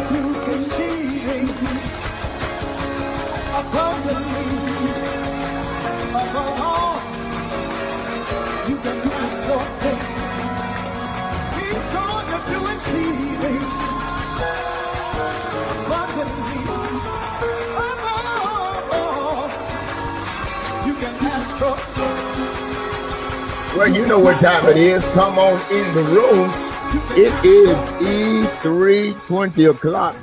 do exceeding abundantly above all you can ask or think. He's going to do exceeding abundantly above all you can ask or think. Well, you know what time it is. Come on in the room. It is E320 o'clock,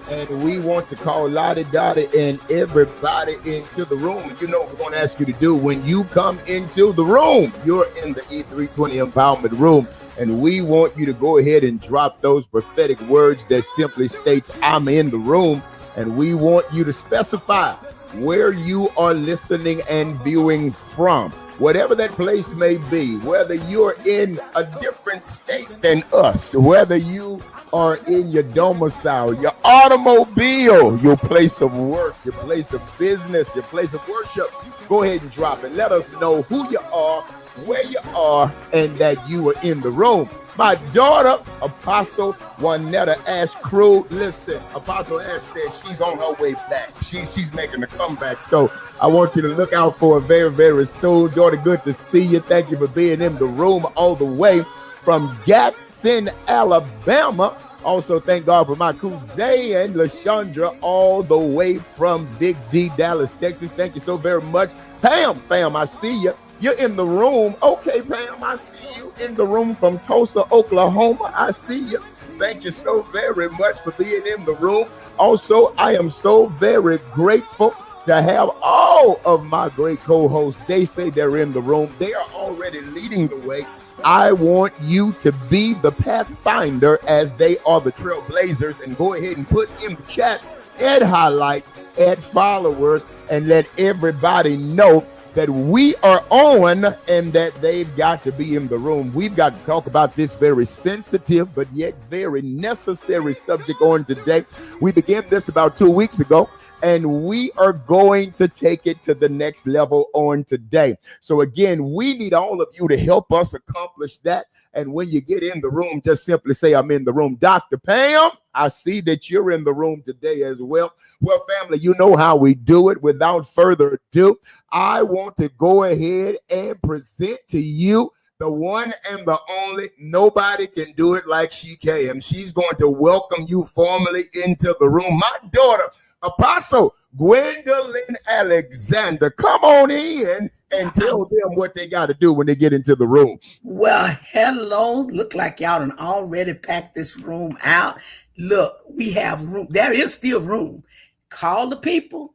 and we want to call Lottie Dottie and everybody into the room. You know what we're going to ask you to do when you come into the room. You're in the E320 Empowerment Room, and we want you to go ahead and drop those prophetic words that simply states, I'm in the room, and we want you to specify where you are listening and viewing from. Whatever that place may be, whether you're in a different state than us, whether you are in your domicile, your automobile, your place of work, your place of business, your place of worship, go ahead and drop it. Let us know who you are, where you are, and that you are in the room. My daughter, Apostle Juanetta Ash Crew. Listen, Apostle Ash said she's on her way back. She's making a comeback. So I want you to look out for her very, very soon. Daughter, good to see you. Thank you for being in the room all the way from Gadsden, Alabama. Also, thank God for my cousin, LaShondra, all the way from Big D, Dallas, Texas. Thank you so very much. Pam, I see you. You're in the room. Okay, Pam, I see you in the room from Tulsa, Oklahoma. I see you. Thank you so very much for being in the room. Also, I am so very grateful to have all of my great co-hosts. They say they're in the room. They are already leading the way. I want you to be the pathfinder as they are the trailblazers, and go ahead and put in the chat, add highlight, add followers, and let everybody know that we are on and that they've got to be in the room. We've got to talk about this very sensitive but yet very necessary subject on today. We began this about 2 weeks ago, and we are going to take it to the next level on today. So again, we need all of you to help us accomplish that. And when you get in the room, just simply say, I'm in the room. Dr. Pam, I see that you're in the room today as well. Well, family, you know how we do it. Without further ado, I want to go ahead and present to you the one and the only. Nobody can do it like she can. She's going to welcome you formally into the room. My daughter, Apostle Gwendolyn Alexander, come on in and tell them what they got to do when they get into the room. Well, hello. Look like y'all done already packed this room out. Look, we have room. There is still room. Call the people.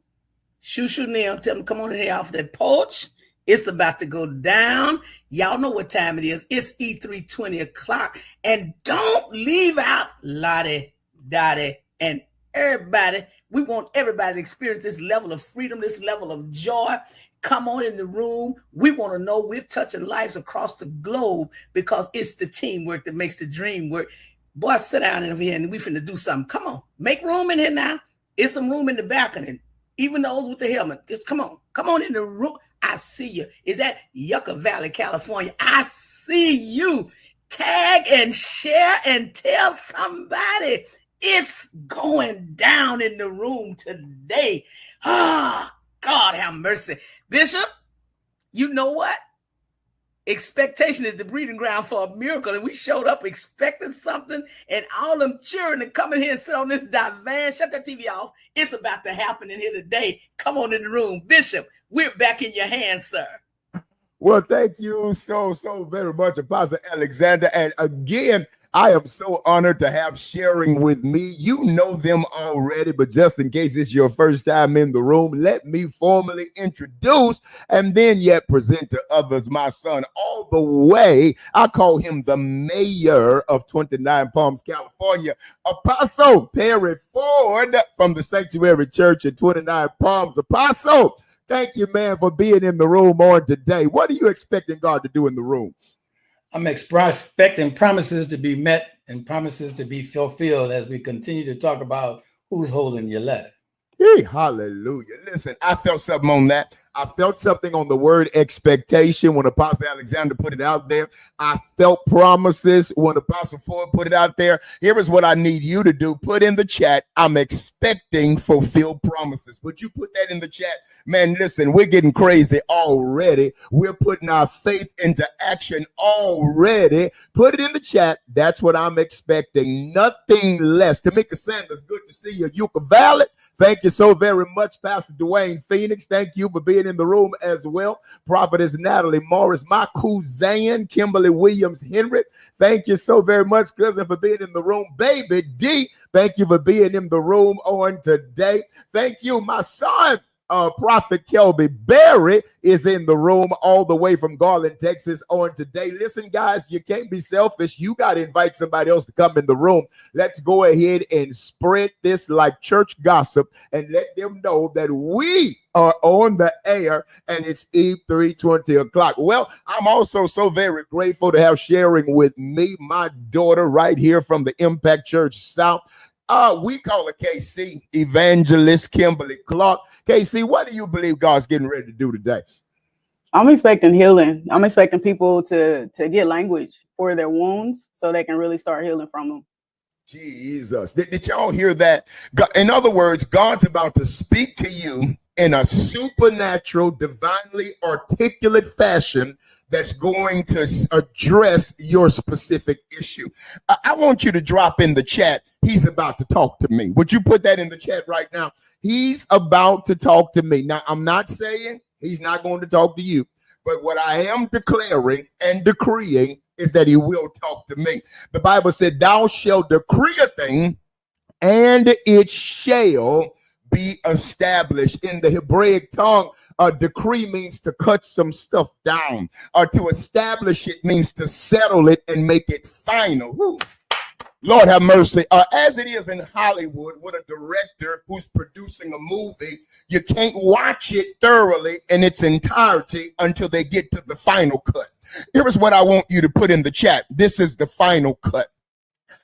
Shoo them. Tell them come on in here off that porch. It's about to go down. Y'all know what time it is. It's E320 o'clock. And don't leave out Lottie, Dottie, and everybody. We want everybody to experience this level of freedom, this level of joy. Come on in the room. We want to know we're touching lives across the globe because it's the teamwork that makes the dream work. Boy, sit down over here and we finna do something. Come on. Make room in here now. It's some room in the balcony. Even those with the helmet. Just come on. Come on in the room. I see you. Is that Yucca Valley, California? I see you. Tag and share and tell somebody it's going down in the room today. Ah, God have mercy. Bishop, you know what? Expectation is the breeding ground for a miracle. And we showed up expecting something, and all them cheering to come in here and sit on this divan. Shut that TV off. It's about to happen in here today. Come on in the room. Bishop, we're back in your hands, sir. Well, thank you so very much, Apostle Alexander. And again, I am so honored to have sharing with me. You know them already, but just in case it's your first time in the room, let me formally introduce and then yet present to others my son all the way. I call him the mayor of 29 Palms, California, Apostle Perry Ford from the Sanctuary Church at 29 Palms. Apostle, thank you, man, for being in the room on today. What are you expecting God to do in the room? I'm expecting promises to be met and promises to be fulfilled as we continue to talk about who's holding your letter. Hey, hallelujah. Listen, I felt something on that. I felt something on the word expectation when Apostle Alexander put it out there. I felt promises when Apostle Ford put it out there. Here is what I need you to do. Put in the chat, I'm expecting fulfilled promises. Would you put that in the chat? Man, listen, we're getting crazy already. We're putting our faith into action already. Put it in the chat. That's what I'm expecting. Nothing less. Tamika Sanders, good to see you. Yucca Valley. Thank you so very much, Pastor Dwayne Phoenix. Thank you for being in the room as well. Prophetess Natalie Morris, my cousin, Kimberly Williams Henry. Thank you so very much, cousin, for being in the room. Baby D, thank you for being in the room on today. Thank you, my son. Prophet Kelby Berry is in the room all the way from Garland, Texas on today. Listen, guys, you can't be selfish. You got to invite somebody else to come in the room. Let's go ahead and spread this like church gossip and let them know that we are on the air and it's E320 o'clock. Well, I'm also so very grateful to have sharing with me my daughter right here from the Impact Church South. We call her KC, Evangelist Kimberly Clark. KC, what do you believe God's getting ready to do today? I'm expecting healing. I'm expecting people to get language for their wounds so they can really start healing from them. Jesus. Did y'all hear that? In other words, God's about to speak to you in a supernatural, divinely articulate fashion that's going to address your specific issue. I want you to drop in the chat, he's about to talk to me. Would you put that in the chat right now? He's about to talk to me. Now, I'm not saying he's not going to talk to you, but what I am declaring and decreeing is that he will talk to me. The Bible said, thou shalt decree a thing and it shall be established. In the Hebraic tongue, a decree means to cut some stuff down, or to establish it means to settle it and make it final. Woo. Lord have mercy. As it is in Hollywood with a director who's producing a movie, you can't watch it thoroughly in its entirety until they get to the final cut. Here is what I want you to put in the chat. This is the final cut.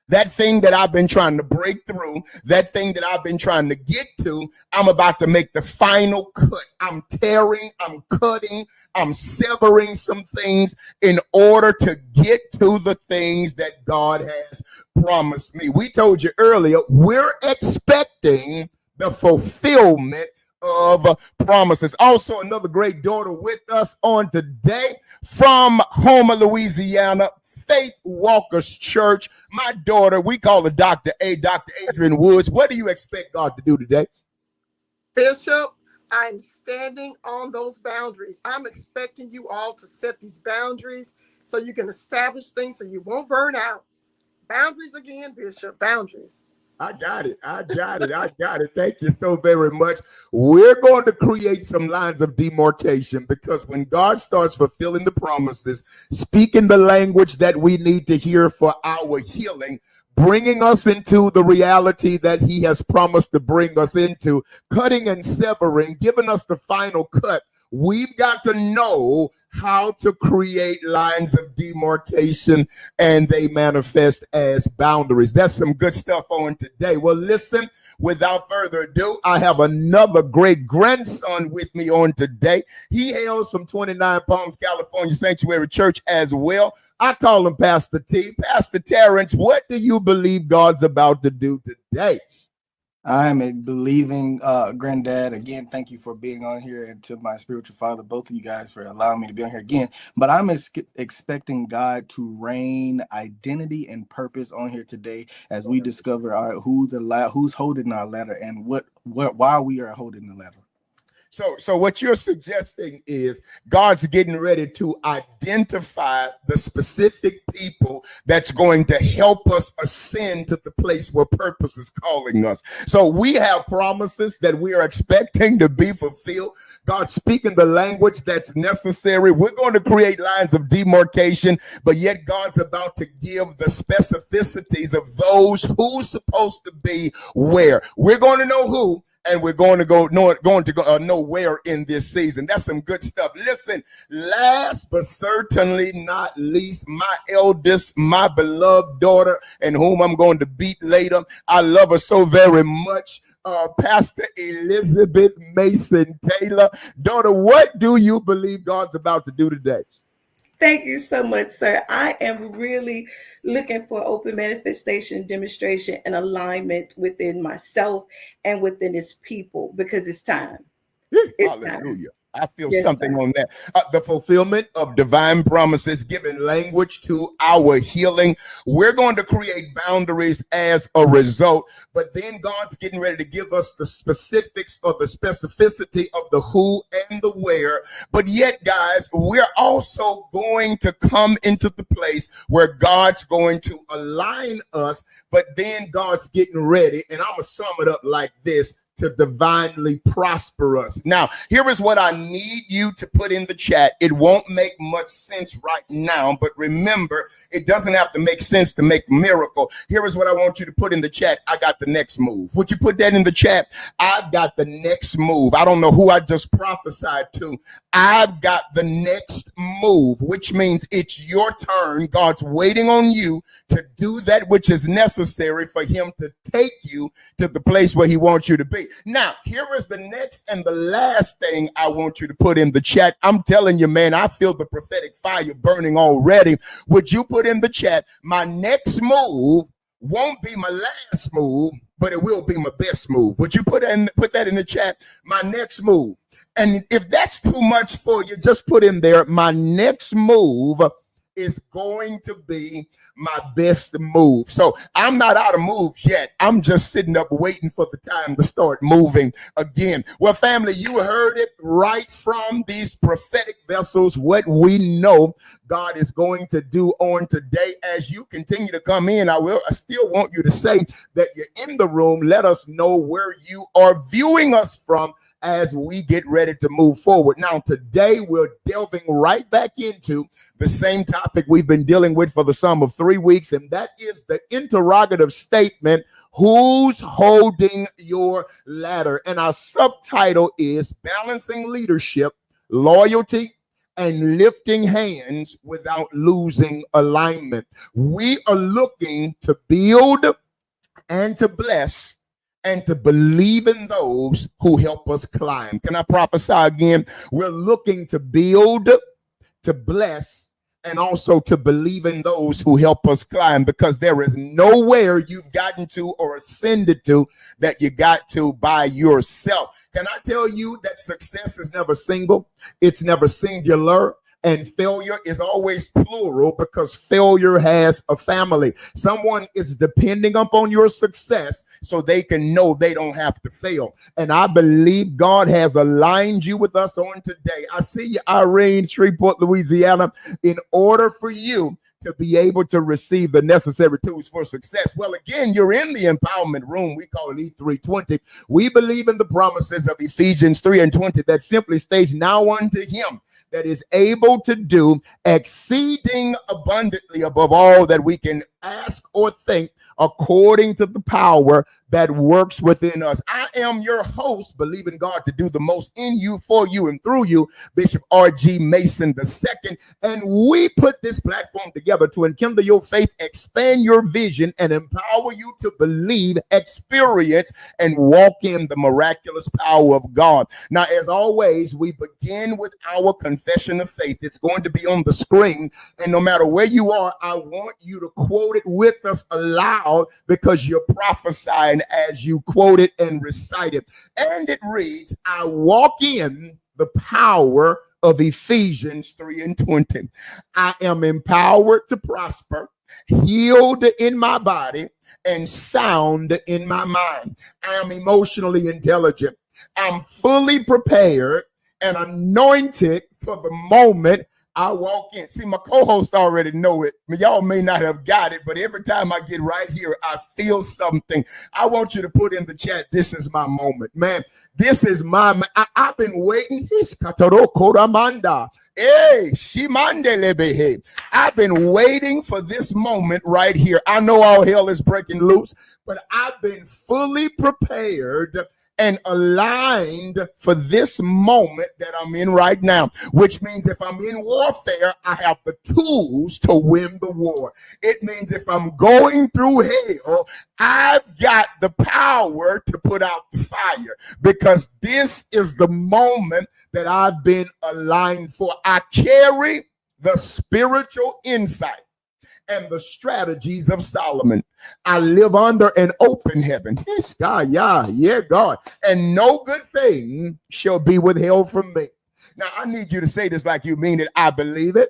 That thing that I've been trying to break through, that thing that I've been trying to get to, I'm about to make the final cut. I'm tearing, I'm cutting, I'm severing some things in order to get to the things that God has promised me. We told you earlier, we're expecting the fulfillment of promises. Also, another great daughter with us on today from Homer, Louisiana, Faith Walker's Church. My daughter, we call her Dr. A, Dr. Adrian Woods. What do you expect God to do today? Bishop, I'm standing on those boundaries. I'm expecting you all to set these boundaries so you can establish things so you won't burn out. Boundaries again, Bishop, boundaries. I got it. I got it. I got it. Thank you so very much. We're going to create some lines of demarcation, because when God starts fulfilling the promises, speaking the language that we need to hear for our healing, bringing us into the reality that he has promised to bring us into, cutting and severing, giving us the final cut, we've got to know how to create lines of demarcation, and they manifest as boundaries. That's some good stuff on today. Well, listen, without further ado, I have another great grandson with me on today. He hails from 29 Palms, California Sanctuary Church as well. I call him Pastor T. Pastor Terrence, what do you believe God's about to do today? I'm a believing granddad. Again, thank you for being on here, and to my spiritual father, both of you guys, for allowing me to be on here again. But I'm expecting God to rain identity and purpose on here today as we discover who's holding our ladder and why we are holding the ladder. So what you're suggesting is God's getting ready to identify the specific people that's going to help us ascend to the place where purpose is calling us. So we have promises that we are expecting to be fulfilled. God's speaking the language that's necessary. We're going to create lines of demarcation, but yet God's about to give the specificities of those who's supposed to be where. We're going to know who, and we're going to go know where in this season. That's some good stuff. Listen, last but certainly not least, my eldest, my beloved daughter, and whom I'm going to beat later. I love her so very much. Pastor Elizabeth Mason Taylor. Daughter, what do you believe God's about to do today? Thank you so much, sir. I am really looking for open manifestation, demonstration, and alignment within myself and within his people, because it's time. It's Hallelujah. time. I feel Yes, something sir. on that. The fulfillment of divine promises, giving language to our healing. We're going to create boundaries as a result, but then God's getting ready to give us the specifics or the specificity of the who and the where. But yet, guys, we're also going to come into the place where God's going to align us, but then God's getting ready. And I'm going to sum it up like this: to divinely prosper us. Now, here is what I need you to put in the chat. It won't make much sense right now, but remember, it doesn't have to make sense to make a miracle. Here is what I want you to put in the chat. I got the next move. Would you put that in the chat? I've got the next move. I don't know who I just prophesied to. I've got the next move, which means it's your turn. God's waiting on you to do that which is necessary for him to take you to the place where he wants you to be. Now, here is the next and the last thing I want you to put in the chat. I'm telling you, man, I feel the prophetic fire burning already. Would you put in the chat, my next move won't be my last move, but it will be my best move? Would you put that in the chat, my next move? And if that's too much for you, just put in there, my next move is going to be my best move. So I'm not out of moves yet. I'm just sitting up waiting for the time to start moving again. Well, family, you heard it right from these prophetic vessels, what we know God is going to do on today. As you continue to come in, I still want you to say that you're in the room. Let us know where you are viewing us from as we get ready to move forward. Now, today we're delving right back into the same topic we've been dealing with for the sum of 3 weeks, and that is the interrogative statement, who's holding your ladder? And our subtitle is Balancing Leadership, Loyalty, and Lifting Hands Without Losing Alignment. We are looking to build and to bless and to believe in those who help us climb. Can I prophesy again? We're looking to build, to bless, and also to believe in those who help us climb, because there is nowhere you've gotten to or ascended to that you got to by yourself. Can I tell you that success is never single? It's never singular. And failure is always plural, because failure has a family. Someone is depending upon your success so they can know they don't have to fail. And I believe God has aligned you with us on today. I see you, Irene, Shreveport, Louisiana. In order for you to be able to receive the necessary tools for success, well, again, you're in the empowerment room. We call it E320. We believe in the promises of Ephesians 3:20 that simply states, now unto him that is able to do exceeding abundantly above all that we can ask or think, according to the power that works within us. I am your host, believing God to do the most in you, for you, and through you, Bishop R.G. Mason II. And we put this platform together to enkindle your faith, expand your vision, and empower you to believe, experience, and walk in the miraculous power of God. Now, as always, we begin with our confession of faith. It's going to be on the screen, and no matter where you are, I want you to quote it with us aloud, because you're prophesying as you quote it and recite it. And it reads, I walk in the power of Ephesians 3:20. I am empowered to prosper, healed in my body, and sound in my mind. I am emotionally intelligent. I'm fully prepared and anointed for the moment I walk in. See, my co-host already know it. Y'all may not have got it, but every time I get right here, I feel something. I want you to put in the chat, this is my moment. Man, this is my, I've been waiting. I've been waiting for this moment right here. I know all hell is breaking loose, but I've been fully prepared and aligned for this moment that I'm in right now, which means if I'm in warfare, I have the tools to win the war. It means if I'm going through hell, I've got the power to put out the fire, because this is the moment that I've been aligned for. I carry the spiritual insight and the strategies of Solomon. I live under an open heaven. Yes, God, yeah, God. And no good thing shall be withheld from me. Now, I need you to say this like you mean it. I believe it.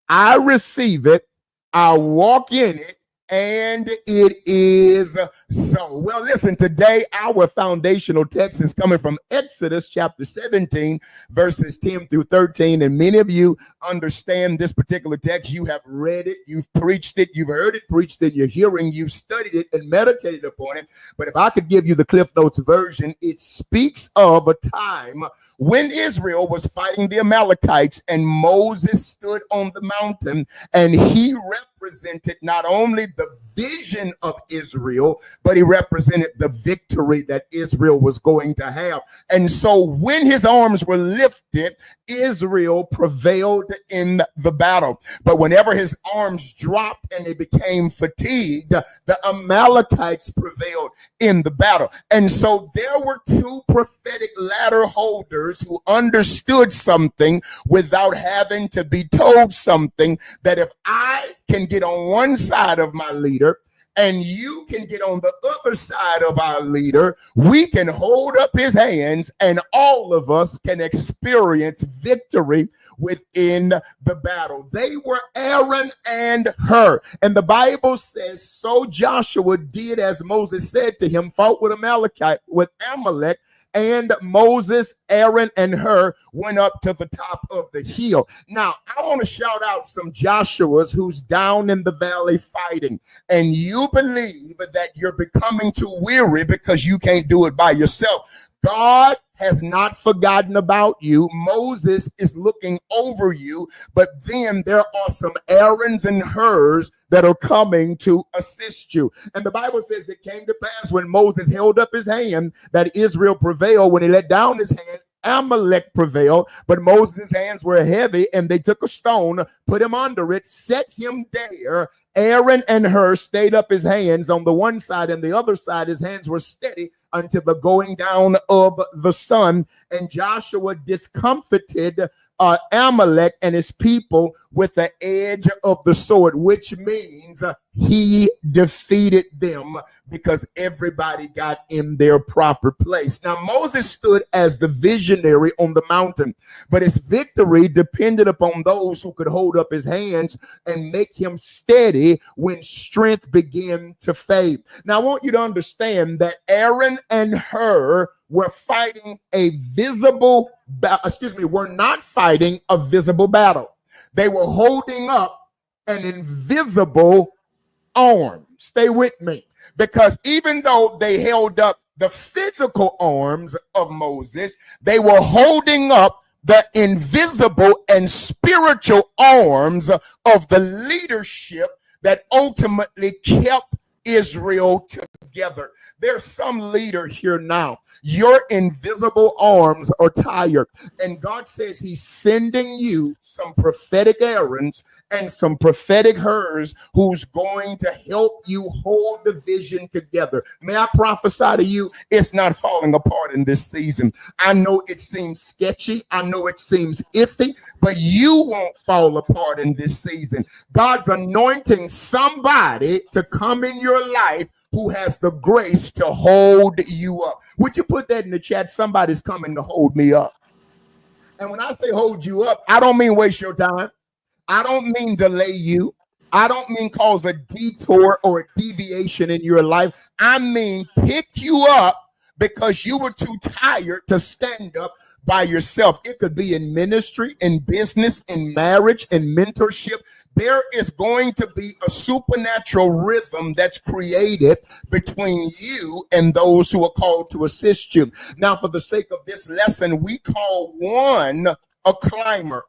I receive it. I walk in it. And it is so. Well, listen, today our foundational text is coming from Exodus chapter 17, verses 10 through 13. And many of you understand this particular text. You have read it, you've preached it, you've heard it, preached it, you're hearing, you've studied it and meditated upon it. But if I could give you the Cliff Notes version, it speaks of a time when Israel was fighting the Amalekites and Moses stood on the mountain and he represented not only the vision of Israel, but he represented the victory that Israel was going to have. And so when his arms were lifted, Israel prevailed in the battle. But whenever his arms dropped and they became fatigued, the Amalekites prevailed in the battle. And so there were two prophetic ladder holders who understood something without having to be told something, that if I can get on one side of my leader and you can get on the other side of our leader, we can hold up his hands and all of us can experience victory within the battle. They were Aaron and Hur. And the Bible says, so Joshua did as Moses said to him, fought with Amalek, and Moses, Aaron, and Hur went up to the top of the hill. Now, I want to shout out some Joshuas who's down in the valley fighting, and you believe that you're becoming too weary because you can't do it by yourself. God has not forgotten about you. Moses is looking over you, but then there are some Aarons and Hurs that are coming to assist you. And the Bible says it came to pass when Moses held up his hand that Israel prevailed. When he let down his hand, Amalek prevailed, but Moses' hands were heavy, and they took a stone, put him under it, set him there. Aaron and Hur stayed up his hands on the one side, and the other side his hands were steady until the going down of the sun. And Joshua discomfited Amalek and his people with the edge of the sword, which means he defeated them because everybody got in their proper place. Now, Moses stood as the visionary on the mountain, but his victory depended upon those who could hold up his hands and make him steady when strength began to fade. Now, I want you to understand that Aaron and Hur were fighting a visible, were not fighting a visible battle. They were holding up an invisible arm. Stay with me, because even though they held up the physical arms of Moses, they were holding up the invisible and spiritual arms of the leadership that ultimately kept Israel together. There's some leader here now. Your invisible arms are tired, and God says he's sending you some prophetic errands and some prophetic Hurs who's going to help you hold the vision together. May I prophesy to you, it's not falling apart in this season. I know it seems sketchy. I know it seems iffy, but you won't fall apart in this season. God's anointing somebody to come in your life who has the grace to hold you up. Would you put that in the chat? Somebody's coming to hold me up. And when I say hold you up, I don't mean waste your time. I don't mean delay you. I don't mean cause a detour or a deviation in your life. I mean pick you up because you were too tired to stand up by yourself. It could be in ministry, in business, in marriage, in mentorship. There is going to be a supernatural rhythm that's created between you and those who are called to assist you. Now, for the sake of this lesson, we call one a climber.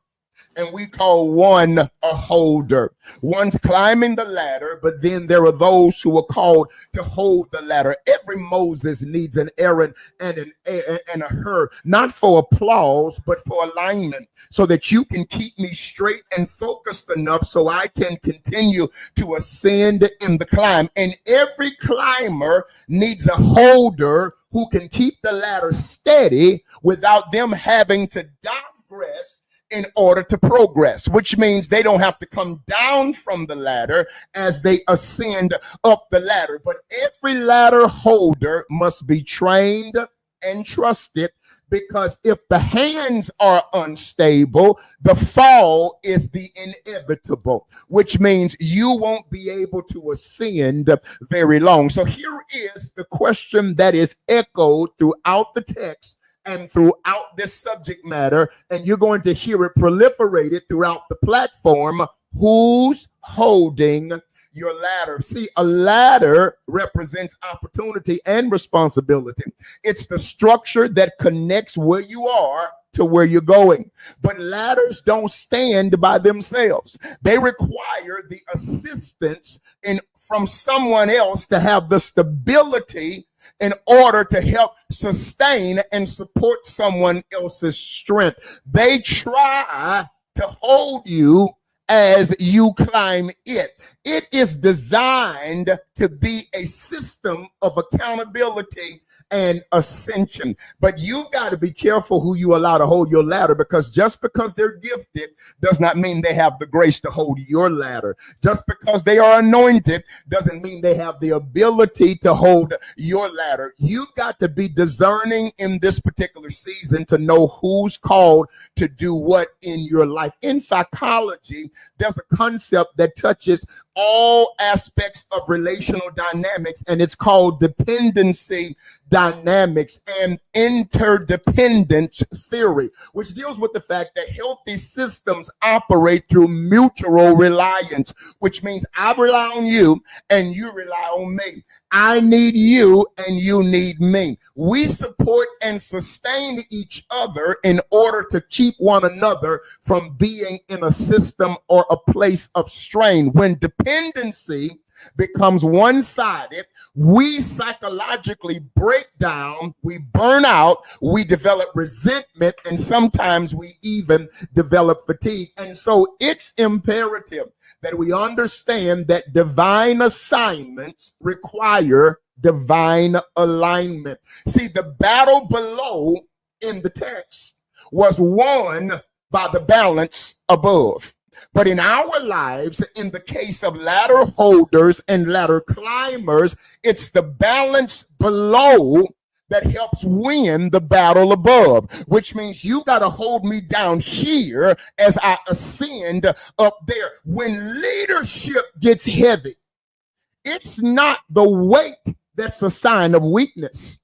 and we call one a holder. One's climbing the ladder, but then there are those who are called to hold the ladder. Every Moses needs an Aaron and a Hur, not for applause, but for alignment, so that you can keep me straight and focused enough so I can continue to ascend in the climb. And every climber needs a holder who can keep the ladder steady without them having to digress in order to progress, which means they don't have to come down from the ladder as they ascend up the ladder. But every ladder holder must be trained and trusted, because if the hands are unstable, the fall is the inevitable, which means you won't be able to ascend very long. So here is the question that is echoed throughout the text and throughout this subject matter, and you're going to hear it proliferated throughout the platform. Who's holding your ladder? See, a ladder represents opportunity and responsibility. It's the structure that connects where you are to where you're going. But ladders don't stand by themselves. They require the assistance from someone else to have the stability in order to help sustain and support someone else's strength. They try to hold you as you climb it. It is designed to be a system of accountability and ascension. But you've got to be careful who you allow to hold your ladder, because just because they're gifted does not mean they have the grace to hold your ladder. Just because they are anointed doesn't mean they have the ability to hold your ladder. You've got to be discerning in this particular season to know who's called to do what in your life. In psychology, there's a concept that touches all aspects of relational dynamics, and it's called dependency dynamics and interdependence theory, which deals with the fact that healthy systems operate through mutual reliance, which means I rely on you and you rely on me. I need you and you need me. We support and sustain each other in order to keep one another from being in a system or a place of strain. When dependency becomes one-sided, we psychologically break down, we burn out, we develop resentment, and sometimes we even develop fatigue. And so it's imperative that we understand that divine assignments require divine alignment. See, the battle below in the text was won by the balance above. But in our lives, in the case of ladder holders and ladder climbers, it's the balance below that helps win the battle above, which means you got to hold me down here as I ascend up there. When leadership gets heavy, it's not the weight that's a sign of weakness.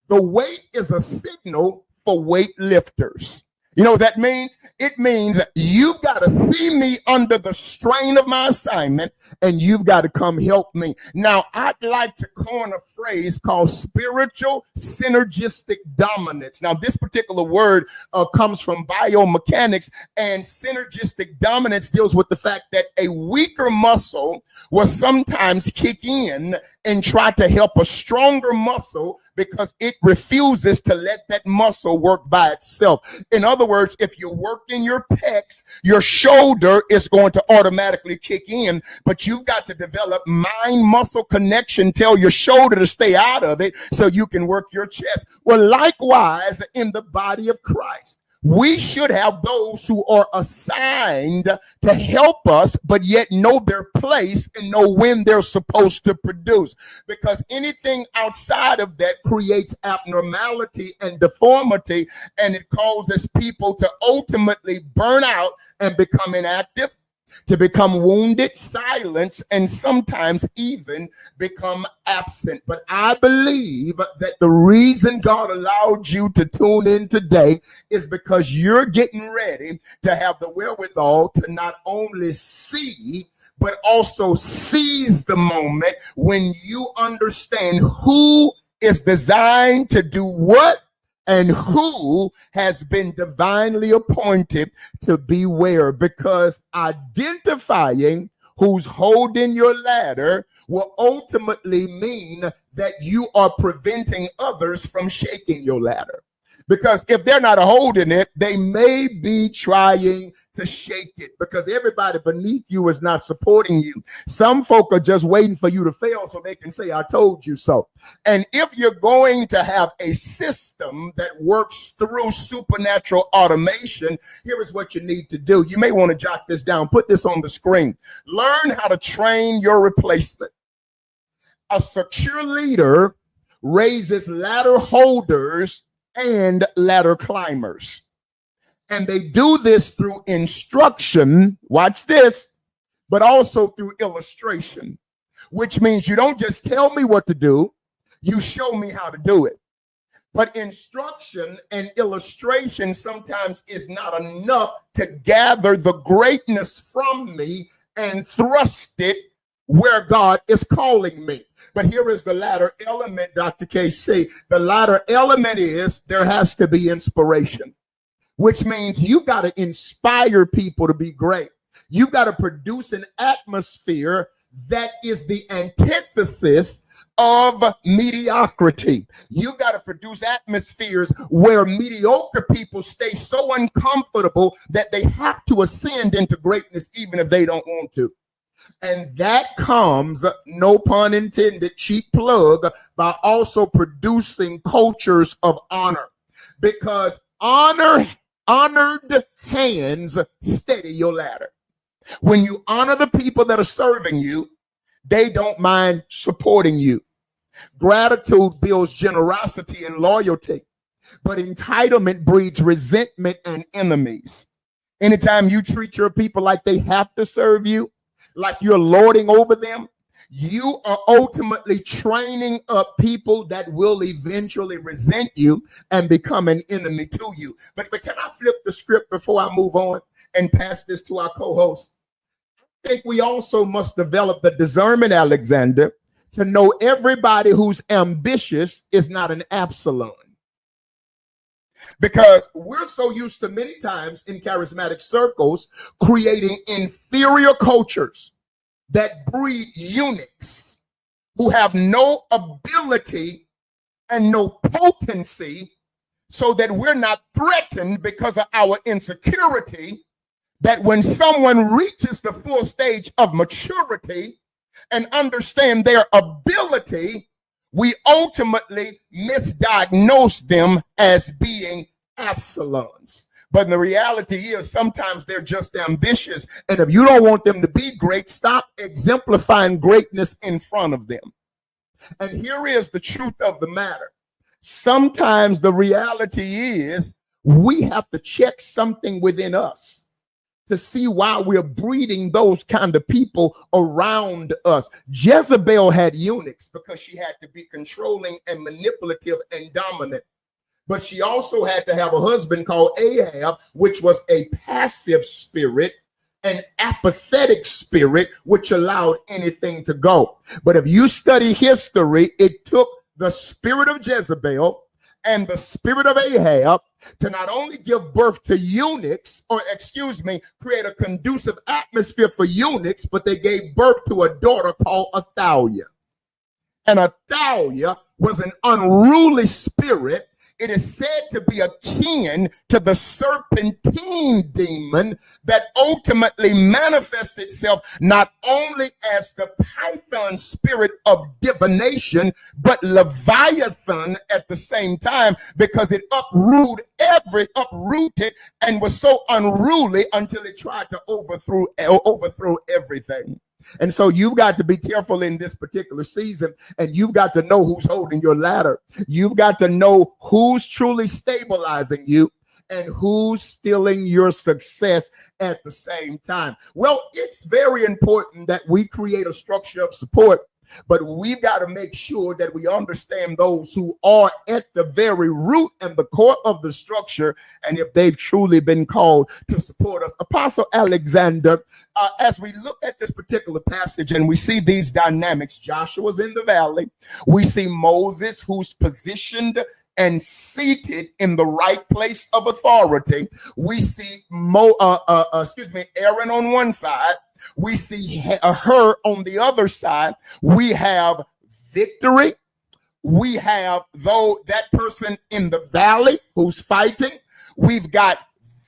The weight is a signal for weight lifters. You know what that means? It means you've got to see me under the strain of my assignment, and you've got to come help me. Now, I'd like to coin a phrase called spiritual synergistic dominance. Now, this particular word comes from biomechanics, and synergistic dominance deals with the fact that a weaker muscle will sometimes kick in and try to help a stronger muscle because it refuses to let that muscle work by itself. In other words, if you're working your pecs, your shoulder is going to automatically kick in, but you've got to develop mind-muscle connection, tell your shoulder to stay out of it so you can work your chest. Well, likewise, in the body of Christ, we should have those who are assigned to help us, but yet know their place and know when they're supposed to produce. Because anything outside of that creates abnormality and deformity, and it causes people to ultimately burn out and become inactive, to become wounded, silenced, and sometimes even become absent. But I believe that the reason God allowed you to tune in today is because you're getting ready to have the wherewithal to not only see, but also seize the moment when you understand who is designed to do what and who has been divinely appointed to beware, because identifying who's holding your ladder will ultimately mean that you are preventing others from shaking your ladder. Because if they're not holding it, they may be trying to shake it, because everybody beneath you is not supporting you. Some folk are just waiting for you to fail so they can say, I told you so. And if you're going to have a system that works through supernatural automation, here is what you need to do. You may want to jot this down. Put this on the screen. Learn how to train your replacement. A secure leader raises ladder holders and ladder climbers. And they do this through instruction, watch this, but also through illustration, which means you don't just tell me what to do, you show me how to do it. But instruction and illustration sometimes is not enough to gather the greatness from me and thrust it where God is calling me. But here is the latter element, Dr. KC. The latter element is there has to be inspiration, which means you got to inspire people to be great. You got to produce an atmosphere that is the antithesis of mediocrity. You got to produce atmospheres where mediocre people stay so uncomfortable that they have to ascend into greatness even if they don't want to. And that comes, no pun intended, cheap plug, by also producing cultures of honor, because honored hands steady your ladder. When you honor the people that are serving you, they don't mind supporting you. Gratitude builds generosity and loyalty, but entitlement breeds resentment and enemies. Anytime you treat your people like they have to serve you, like you're lording over them, you are ultimately training up people that will eventually resent you and become an enemy to you. But can I flip the script before I move on and pass this to our co-host? I think we also must develop the discernment, Alexander, to know everybody who's ambitious is not an Absalom. Because we're so used to many times in charismatic circles creating inferior cultures that breed eunuchs who have no ability and no potency, so that we're not threatened because of our insecurity, that when someone reaches the full stage of maturity and understand their ability, we ultimately misdiagnose them as being Absaloms. But the reality is sometimes they're just ambitious. And if you don't want them to be great, stop exemplifying greatness in front of them. And here is the truth of the matter. Sometimes the reality is we have to check something within us to see why we're breeding those kind of people around us. Jezebel had eunuchs because she had to be controlling and manipulative and dominant. But she also had to have a husband called Ahab, which was a passive spirit, an apathetic spirit, which allowed anything to go. But if you study history, it took the spirit of Jezebel and the spirit of Ahab to not only give birth to eunuchs, create a conducive atmosphere for eunuchs, but they gave birth to a daughter called Athaliah. And Athaliah was an unruly spirit. It is said to be akin to the serpentine demon that ultimately manifests itself not only as the python spirit of divination, but Leviathan at the same time, because it uprooted and was so unruly until it tried to overthrow everything. And so you've got to be careful in this particular season, and you've got to know who's holding your ladder. You've got to know who's truly stabilizing you and who's stealing your success at the same time. Well, it's very important that we create a structure of support, but we've got to make sure that we understand those who are at the very root and the core of the structure, and if they've truly been called to support us. Apostle Alexander, as we look at this particular passage and we see these dynamics, Joshua's in the valley. We see Moses, who's positioned and seated in the right place of authority. We see Aaron on one side. We see her on the other side. We have victory. We have that person in the valley who's fighting. We've got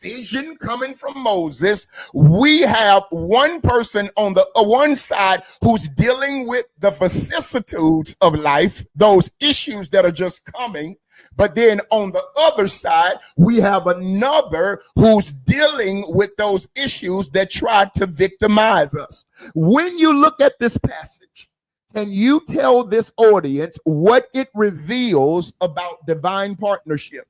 vision coming from Moses. We have one person on the one side who's dealing with the vicissitudes of life, those issues that are just coming. But then on the other side, we have another who's dealing with those issues that try to victimize us. When you look at this passage, can you tell this audience what it reveals about divine partnership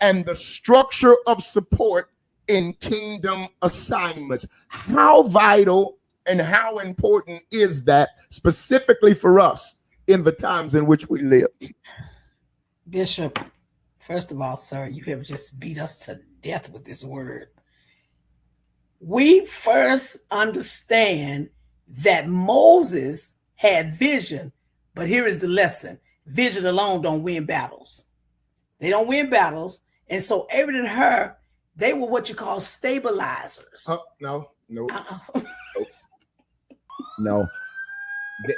and the structure of support in kingdom assignments? How vital and how important is that specifically for us in the times in which we live? Bishop, first of all, sir, you have just beat us to death with this word. We first understand that Moses had vision, but here is the lesson. Vision alone don't win battles. They don't win battles. And so Aaron and her, they were what you call stabilizers. No. No.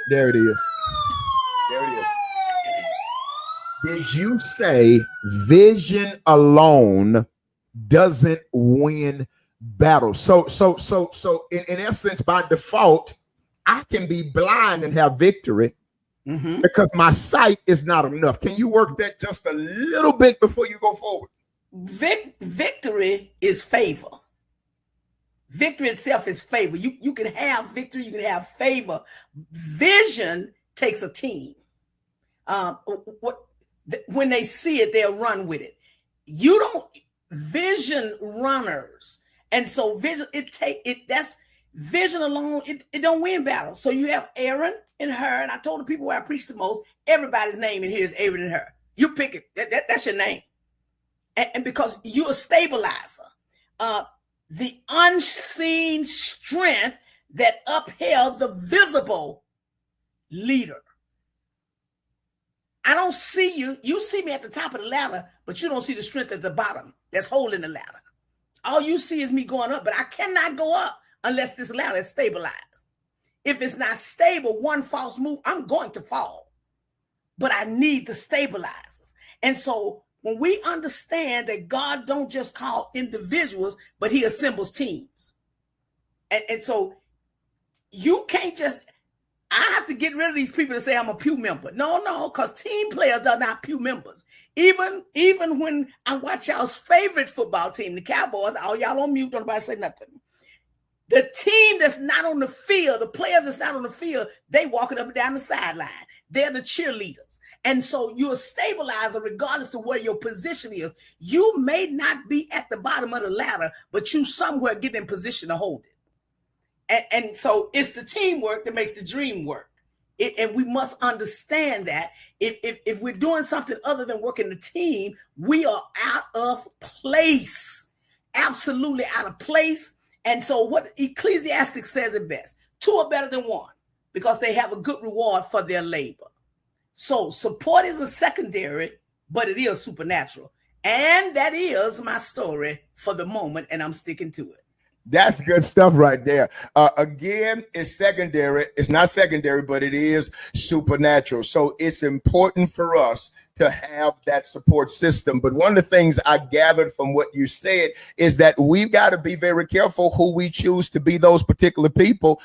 There it is. There it is. Did you say vision alone doesn't win battles? So in essence, by default, I can be blind and have victory because my sight is not enough. Can you work that just a little bit before you go forward? Victory is favor. Victory itself is favor. You can have victory, you can have favor. Vision takes a team. When they see it, they'll run with it. You don't vision runners. And so vision, that's vision alone, it don't win battles. So you have Aaron and her, and I told the people where I preach the most, everybody's name in here is Aaron and her. You pick it. That's your name. And because you're a stabilizer, the unseen strength that upheld the visible leader. I don't see you. You see me at the top of the ladder, but you don't see the strength at the bottom that's holding the ladder. All you see is me going up, but I cannot go up unless this ladder is stabilized. If it's not stable, one false move, I'm going to fall. But I need the stabilizers. And so when we understand that God don't just call individuals, but he assembles teams. And so you can't just, I have to get rid of these people that say I'm a pew member. No, because team players are not pew members. Even when I watch y'all's favorite football team, the Cowboys, all y'all on mute, don't nobody say nothing. The team that's not on the field, the players that's not on the field, they walking up and down the sideline. They're the cheerleaders. And so you're a stabilizer regardless of where your position is. You may not be at the bottom of the ladder, but you somewhere get in position to hold it. And so it's the teamwork that makes the dream work. And we must understand that if we're doing something other than working the team, we are out of place. Absolutely out of place. And so what Ecclesiastes says it best, 2 are better than 1 because they have a good reward for their labor. So support is a secondary, but it is supernatural. And that is my story for the moment, and I'm sticking to it. That's good stuff right there. Again, it's secondary. It's not secondary, but it is supernatural. So it's important for us to have that support system. But one of the things I gathered from what you said is that we've got to be very careful who we choose to be those particular people,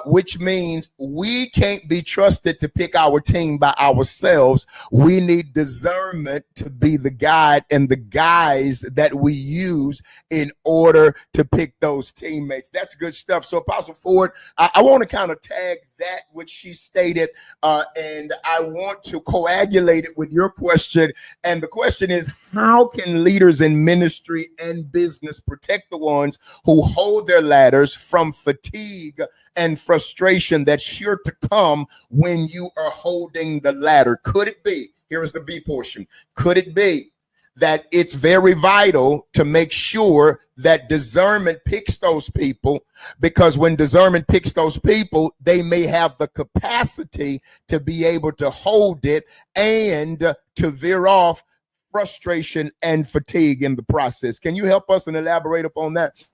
which means we can't be trusted to pick our team by ourselves. We need discernment to be the guide and the guys that we use in order to pick those teammates. That's good stuff. So Apostle Ford, I want to kind of tag that which she stated, and I want to coagulate it with your question. And the question is, how can leaders in ministry and business protect the ones who hold their ladders from fatigue and frustration that's sure to come when you are holding the ladder? Could it be, here is the B portion, could it be that it's very vital to make sure that discernment picks those people, because when discernment picks those people, they may have the capacity to be able to hold it and to veer off frustration and fatigue in the process. Can you help us and elaborate upon that?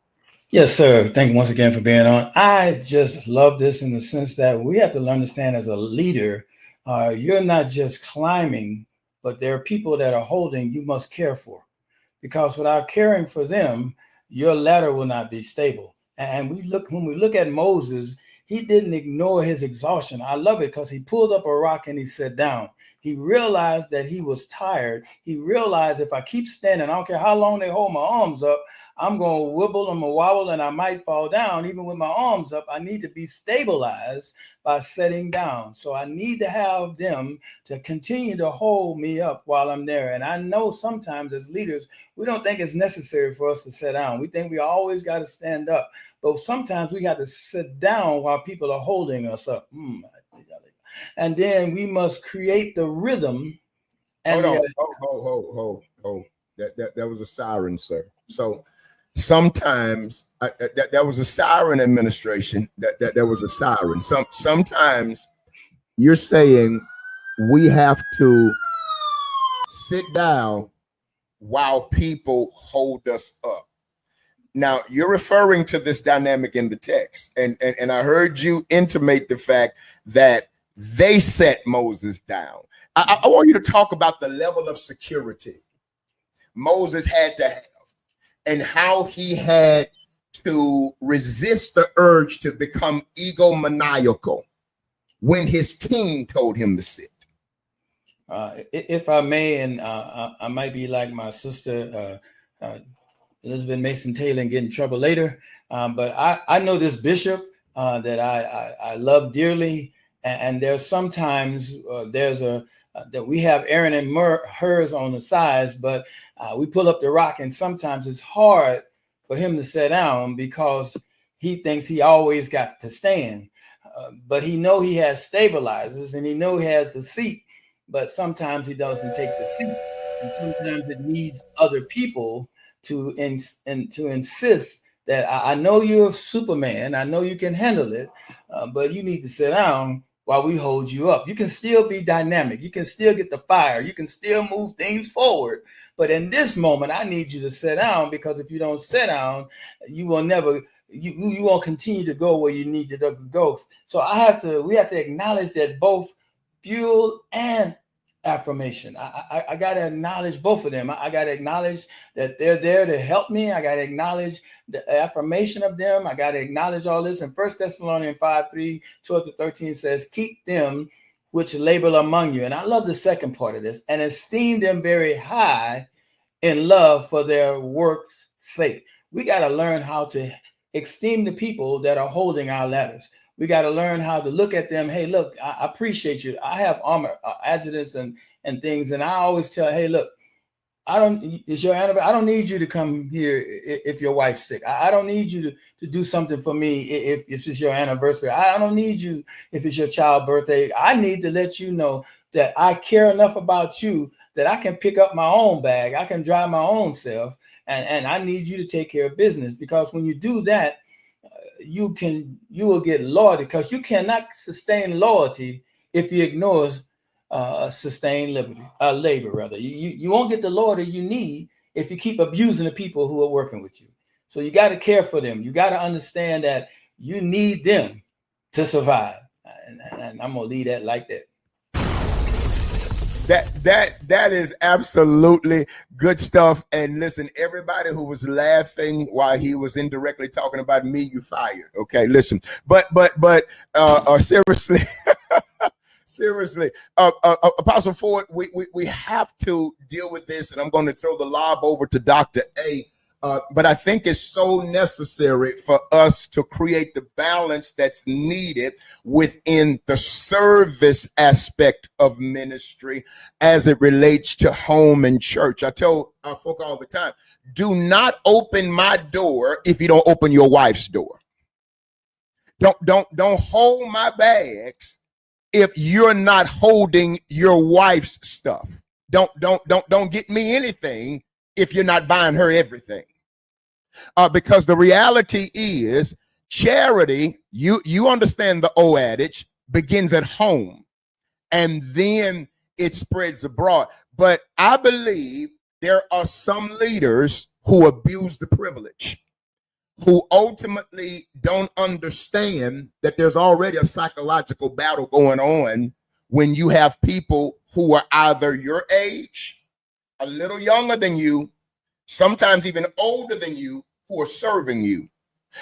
Yes, sir. Thank you once again for being on. I just love this in the sense that we have to understand as a leader, you're not just climbing, but there are people that are holding you must care for. Because without caring for them, your ladder will not be stable. And when we look at Moses, he didn't ignore his exhaustion. I love it because he pulled up a rock and he sat down. He realized that he was tired. He realized if I keep standing, I don't care how long they hold my arms up, I'm going to wibble and wobble and I might fall down. Even with my arms up, I need to be stabilized by sitting down. So I need to have them to continue to hold me up while I'm there. And I know sometimes as leaders, we don't think it's necessary for us to sit down. We think we always got to stand up. But sometimes we got to sit down while people are holding us up. And then we must create the rhythm. And hold. That was a siren, sir. So sometimes that was a siren administration. That was a siren. Sometimes you're saying we have to sit down while people hold us up. Now you're referring to this dynamic in the text, and I heard you intimate the fact that they set Moses down. I want you to talk about the level of security Moses had to have and how he had to resist the urge to become egomaniacal when his team told him to sit. If I may, and I might be like my sister, Elizabeth Mason Taylor, and get in trouble later. But I know this bishop that I love dearly. And there's sometimes that we have Aaron and hers on the sides, but we pull up the rock, and sometimes it's hard for him to sit down because he thinks he always got to stand. But he know he has stabilizers and he know he has the seat, but sometimes he doesn't take the seat. And sometimes it needs other people to insist that I know you're Superman, I know you can handle it, but you need to sit down while we hold you up. You can still be dynamic. You can still get the fire. You can still move things forward. But in this moment, I need you to sit down, because if you don't sit down, you will never, you won't continue to go where you need to go. So we have to acknowledge that both fuel and affirmation. I got to acknowledge both of them. I got to acknowledge that they're there to help me. I got to acknowledge the affirmation of them. I got to acknowledge all this. And 1 Thessalonians 5:3-12-13 says, keep them which labor among you. And I love the second part of this. And esteem them very high in love for their work's sake. We got to learn how to esteem the people that are holding our ladders. We got to learn how to look at them. Hey, look, I appreciate you. I have armor, adjutants and things. And I always tell, hey, look, it's your anniversary. I don't need you to come here if your wife's sick. I don't need you to do something for me if it's your anniversary. I don't need you if it's your child's birthday. I need to let you know that I care enough about you that I can pick up my own bag. I can drive my own self. And I need you to take care of business, because when you do that, you will get loyalty, because you cannot sustain loyalty if you ignore sustained labor rather. You won't get the loyalty you need if you keep abusing the people who are working with you. So you got to care for them. You got to understand that you need them to survive. And I'm gonna leave that like that. That is absolutely good stuff. And listen, everybody who was laughing while he was indirectly talking about me, you fired. Okay, listen, but seriously, seriously, Apostle Ford, we have to deal with this, and I'm going to throw the lob over to Dr. A. But I think it's so necessary for us to create the balance that's needed within the service aspect of ministry as it relates to home and church. I tell our folk all the time, do not open my door if you don't open your wife's door. Don't hold my bags if you're not holding your wife's stuff. Don't get me anything if you're not buying her everything. Because the reality is, charity, you understand the old adage, begins at home and then it spreads abroad. But I believe there are some leaders who abuse the privilege, who ultimately don't understand that there's already a psychological battle going on when you have people who are either your age, a little younger than you, sometimes even older than you, who are serving you.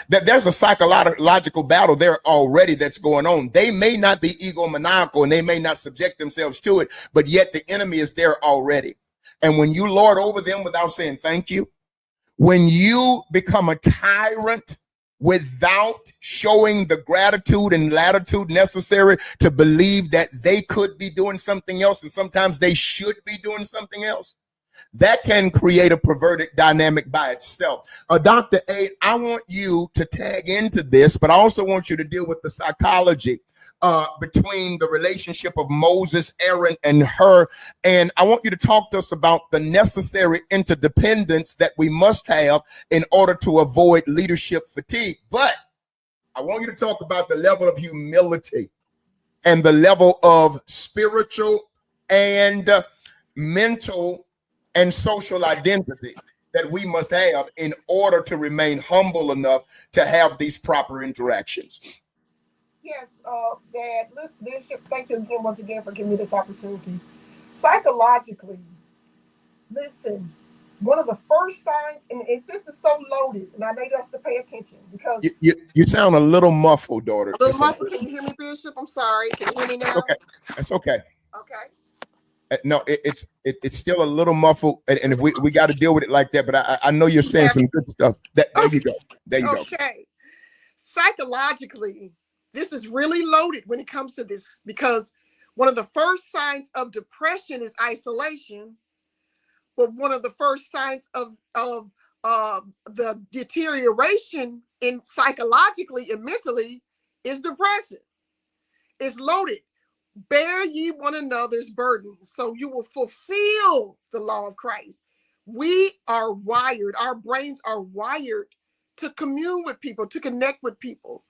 That there's a psychological battle there already that's going on. They may not be egomaniacal and they may not subject themselves to it, but yet the enemy is there already. And when you lord over them without saying thank you, when you become a tyrant without showing the gratitude and latitude necessary to believe that they could be doing something else, and sometimes they should be doing something else, that can create a perverted dynamic by itself. Dr. A, I want you to tag into this, but I also want you to deal with the psychology between the relationship of Moses, Aaron, and her. And I want you to talk to us about the necessary interdependence that we must have in order to avoid leadership fatigue. But I want you to talk about the level of humility and the level of spiritual and mental and social identity that we must have in order to remain humble enough to have these proper interactions. Yes, Dad, Bishop, thank you again once again for giving me this opportunity. Psychologically, listen, one of the first signs, and it's just so loaded, and I need us to pay attention because you sound a little muffled, daughter. A little muffled. Can you hear me, Bishop? I'm sorry. Can you hear me now? Okay, that's okay. Okay. No, it's still a little muffled, and if we got to deal with it like that. But I know you're saying some good stuff. There you go. There you go. Okay. Psychologically, this is really loaded when it comes to this, because one of the first signs of depression is isolation, but one of the first signs of the deterioration in psychologically and mentally is depression. It's loaded. Bear ye one another's burdens, so you will fulfill the law of Christ. We are wired, our brains are wired to commune with people, to connect with people.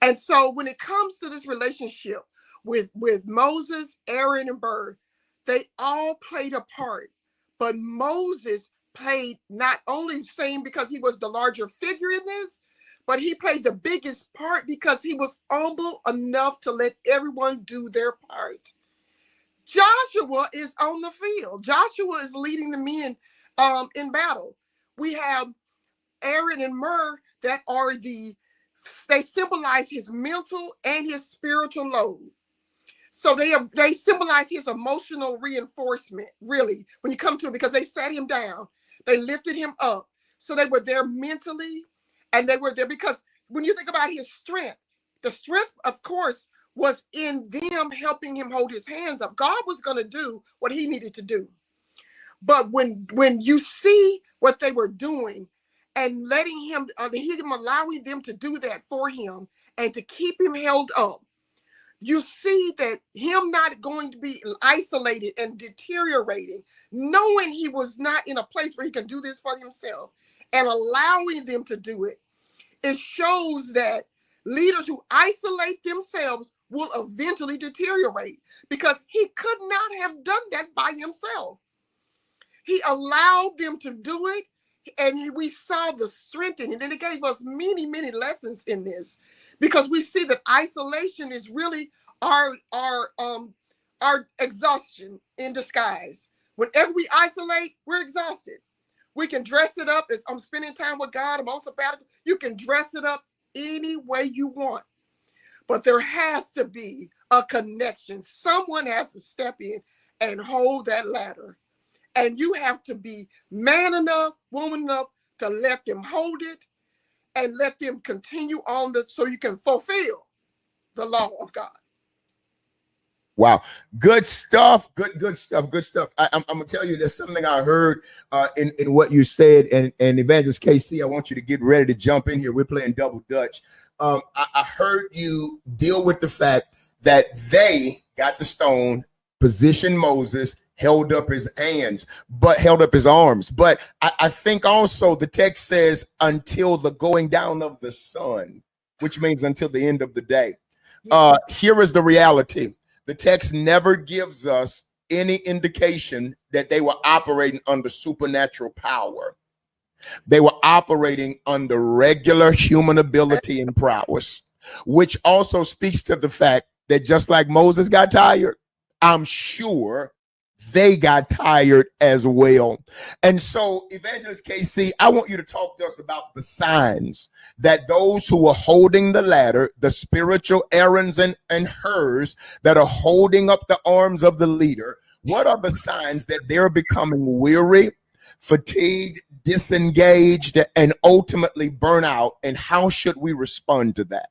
And so when it comes to this relationship with Moses, Aaron, and Hur, they all played a part. But Moses played not only saying because he was the larger figure in this, but he played the biggest part because he was humble enough to let everyone do their part. Joshua is on the field. Joshua is leading the men in battle. We have Aaron and Hur that are they symbolize his mental and his spiritual load. So they symbolize his emotional reinforcement, really, when you come to it, because they sat him down, they lifted him up. So they were there mentally, and they were there because when you think about his strength, the strength, of course, was in them helping him hold his hands up. God was going to do what he needed to do. But when you see what they were doing and letting him allowing them to do that for him and to keep him held up, you see that him not going to be isolated and deteriorating, knowing he was not in a place where he can do this for himself and allowing them to do it. It shows that leaders who isolate themselves will eventually deteriorate, because he could not have done that by himself. He allowed them to do it, and we saw the strengthening, and it gave us many, many lessons in this, because we see that isolation is really our exhaustion in disguise. Whenever we isolate, we're exhausted. We can dress it up as I'm spending time with God, I'm on sabbatical. You can dress it up any way you want, but there has to be a connection. Someone has to step in and hold that ladder. And you have to be man enough, woman enough to let them hold it and let them continue on so you can fulfill the law of God. Wow. Good stuff. Good stuff. Good stuff. I'm going to tell you, there's something I heard in what you said. And Evangelist KC, I want you to get ready to jump in here. We're playing double Dutch. I heard you deal with the fact that they got the stone, positioned Moses, held up his hands, but held up his arms. But I think also the text says until the going down of the sun, which means until the end of the day. Here is the reality. The text never gives us any indication that they were operating under supernatural power. They were operating under regular human ability and prowess, which also speaks to the fact that just like Moses got tired, I'm sure they got tired as well. And so, Evangelist KC, I want you to talk to us about the signs that those who are holding the ladder, the spiritual Aarons and hers that are holding up the arms of the leader, what are the signs that they're becoming weary, fatigued, disengaged, and ultimately burn out? And how should we respond to that?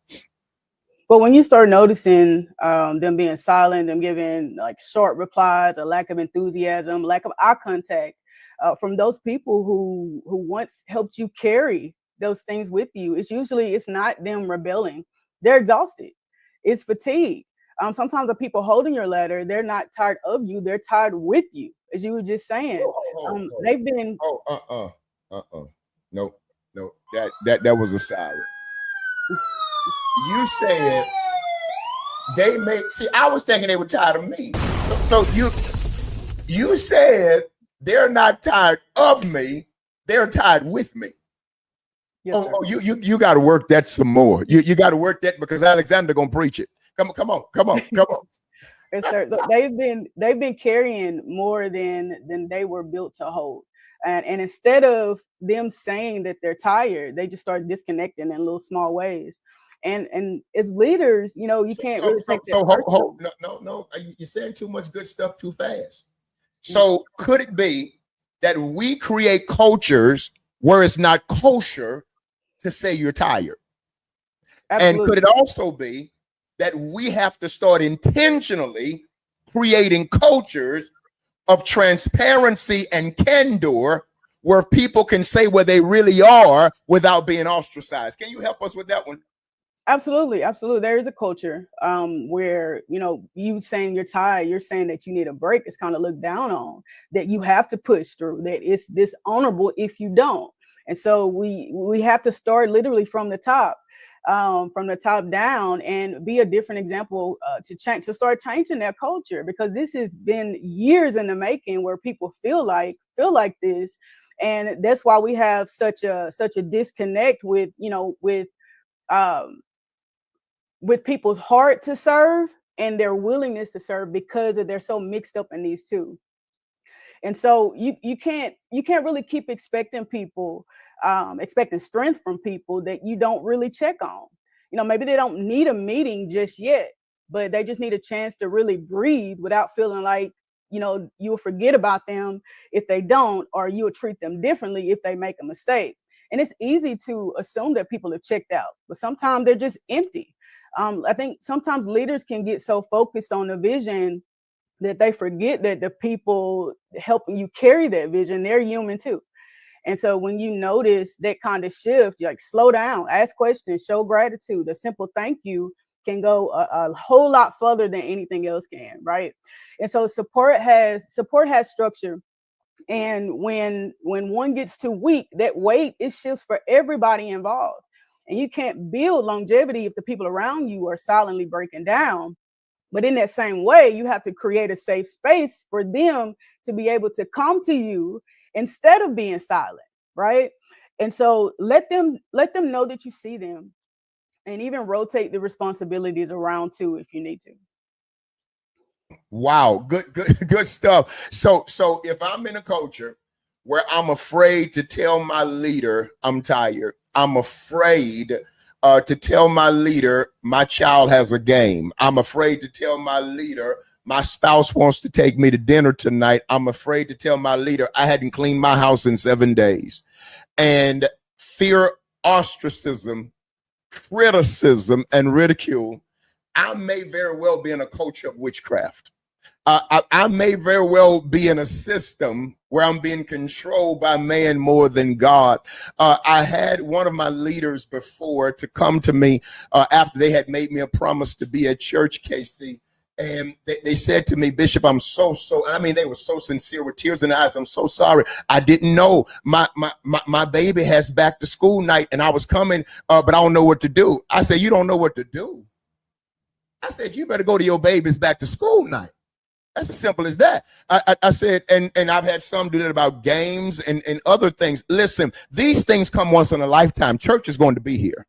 But when you start noticing them being silent, them giving like short replies, a lack of enthusiasm, lack of eye contact from those people who once helped you carry those things with you, it's not them rebelling. They're exhausted. It's fatigue. Sometimes the people holding your ladder, they're not tired of you. They're tired with you, as you were just saying. They've been. No. That was a siren. You said they may see. I was thinking they were tired of me. So you said they're not tired of me. They're tired with me. Yes, you got to work that some more. You got to work that because Alexander gonna preach it. Come on. Yes, sir. They've been carrying more than they were built to hold. And instead of them saying that they're tired, they just start disconnecting in little small ways. And as leaders, you can't really take that. No. You're saying too much good stuff too fast. So could it be that we create cultures where it's not kosher to say you're tired? Absolutely. And could it also be that we have to start intentionally creating cultures of transparency and candor where people can say where they really are without being ostracized? Can you help us with that one? Absolutely. There is a culture where, you saying you're tired, you're saying that you need a break. It's kind of looked down on, that you have to push through, that it's dishonorable if you don't. And so we have to start literally from the top down and be a different example to start changing that culture, because this has been years in the making where people feel like this. And that's why we have such a disconnect with people's heart to serve and their willingness to serve, because they're so mixed up in these two. And so you can't really keep expecting strength from people that you don't really check on. Maybe they don't need a meeting just yet, but they just need a chance to really breathe without feeling like, you'll forget about them if they don't, or you'll treat them differently if they make a mistake. And it's easy to assume that people have checked out, but sometimes they're just empty. I think sometimes leaders can get so focused on the vision that they forget that the people helping you carry that vision, they're human too. And so when you notice that kind of shift, you slow down, ask questions, show gratitude. A simple thank you can go a whole lot further than anything else can, right? And so support has structure. And when one gets too weak, that weight, it shifts for everybody involved. And you can't build longevity if the people around you are silently breaking down. But in that same way, you have to create a safe space for them to be able to come to you instead of being silent, right? And so let them know that you see them, and even rotate the responsibilities around too if you need to. Wow, good stuff. So if I'm in a culture where I'm afraid to tell my leader I'm tired, I'm afraid to tell my leader my child has a game, I'm afraid to tell my leader my spouse wants to take me to dinner tonight, I'm afraid to tell my leader I hadn't cleaned my house in 7 days, and fear ostracism, criticism, and ridicule, I may very well be in a culture of witchcraft. I may very well be in a system where I'm being controlled by man more than God. I had one of my leaders before to come to me after they had made me a promise to be at church, KC. And they said to me, Bishop, I'm so, I mean, they were so sincere with tears in their eyes. I'm so sorry. I didn't know my baby has back to school night and I was coming, but I don't know what to do. I said, you don't know what to do? I said, you better go to your baby's back to school night. That's as simple as that. I said, and I've had some do that about games and other things. Listen, these things come once in a lifetime. Church is going to be here.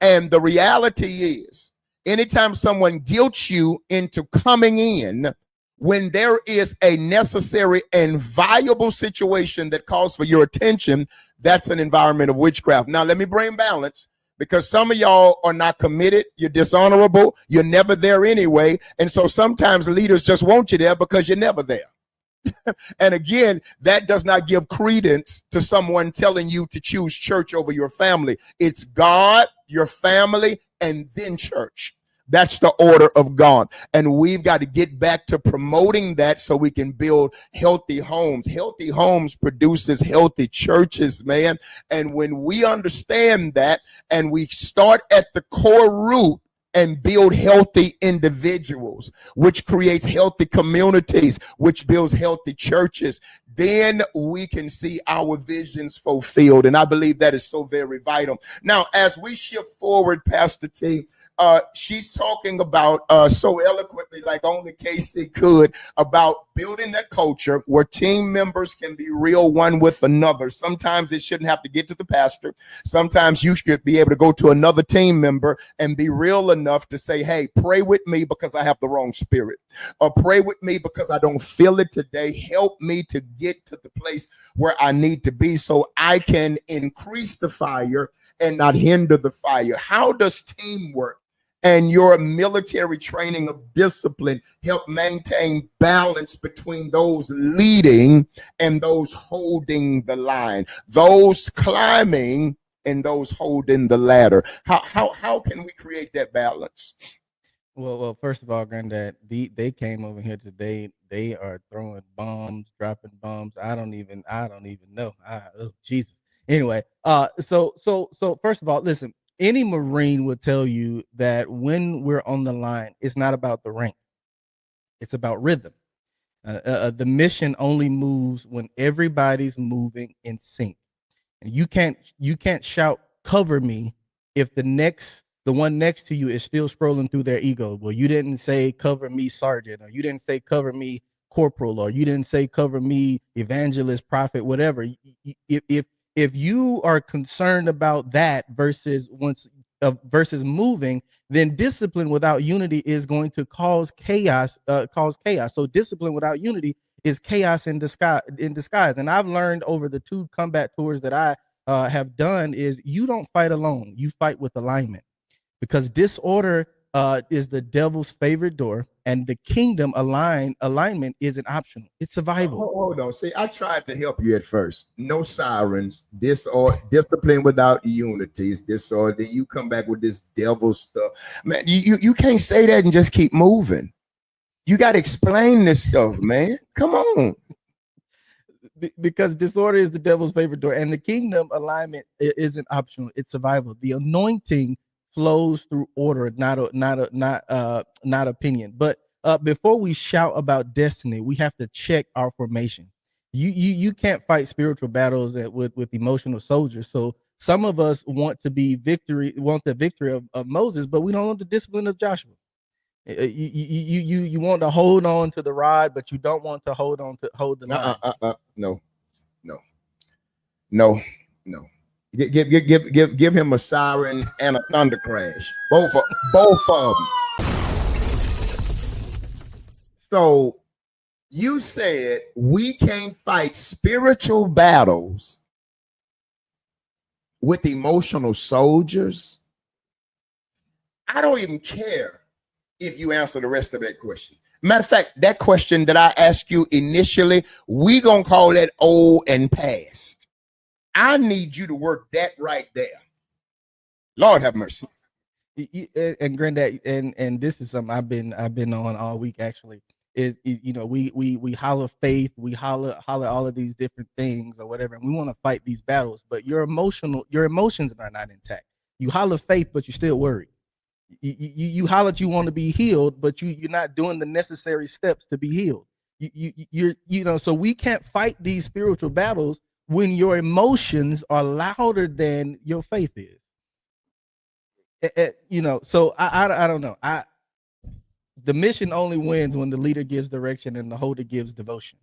And the reality is, anytime someone guilts you into coming in, when there is a necessary and viable situation that calls for your attention, that's an environment of witchcraft. Now, let me bring balance. Because some of y'all are not committed, you're dishonorable, you're never there anyway. And so sometimes leaders just want you there because you're never there. And again, that does not give credence to someone telling you to choose church over your family. It's God, your family, and then church. That's the order of God. And we've got to get back to promoting that so we can build healthy homes. Healthy homes produces healthy churches, man. And when we understand that and we start at the core root and build healthy individuals, which creates healthy communities, which builds healthy churches, then we can see our visions fulfilled. And I believe that is so very vital. Now, as we shift forward, Pastor T, she's talking about so eloquently, like only Casey could, about building that culture where team members can be real one with another. Sometimes it shouldn't have to get to the pastor. Sometimes you should be able to go to another team member and be real enough to say, hey, pray with me because I have the wrong spirit, or pray with me because I don't feel it today. Help me to get to the place where I need to be so I can increase the fire and not hinder the fire. How does teamwork and your military training of discipline help maintain balance between those leading and those holding the line, those climbing and those holding the ladder? How can we create that balance? Well, first of all, Granddad, they came over here today. They are throwing bombs, dropping bombs. I don't even know. Oh, Jesus. Anyway, so first of all, listen. Any Marine would tell you that when we're on the line, it's not about the rank. It's about rhythm. The mission only moves when everybody's moving in sync. And you can't shout, cover me, if the one next to you is still scrolling through their ego. Well, you didn't say cover me, sergeant, or you didn't say cover me, corporal, or you didn't say cover me, evangelist, prophet, whatever. If you are concerned about that versus moving, then discipline without unity is going to cause chaos. So discipline without unity is chaos in disguise. And I've learned over the 2 combat tours that I have done is you don't fight alone. You fight with alignment, because disorder is the devil's favorite door, and the kingdom alignment isn't optional. It's survival. Hold on. See, I tried to help you at first. No sirens, discipline without unity is disorder. You come back with this devil stuff. Man, you can't say that and just keep moving. You got to explain this stuff, man. Come on. Because disorder is the devil's favorite door, and the kingdom alignment isn't optional. It's survival. The anointing flows through order, not opinion. But before we shout about destiny, we have to check our formation. You can't fight spiritual battles with emotional soldiers. So some of us want the victory of Moses, but we don't want the discipline of Joshua. You want to hold on to the rod, but you don't want to hold the line. No. Give him a siren and a thunder crash. Both of them. So you said we can't fight spiritual battles with emotional soldiers. I don't even care if you answer the rest of that question. Matter of fact, that question that I asked you initially, we gonna call that old and past. I need you to work that right there. Lord have mercy. And Granddad, and this is something I've been on all week actually. Is we holler faith, we holler all of these different things or whatever, and we want to fight these battles, but your emotions are not intact. You holler faith, but you're still worried. You holler you want to be healed, but you're not doing the necessary steps to be healed. So we can't fight these spiritual battles when your emotions are louder than your faith is. So I don't know. The mission only wins when the leader gives direction and the holder gives devotion.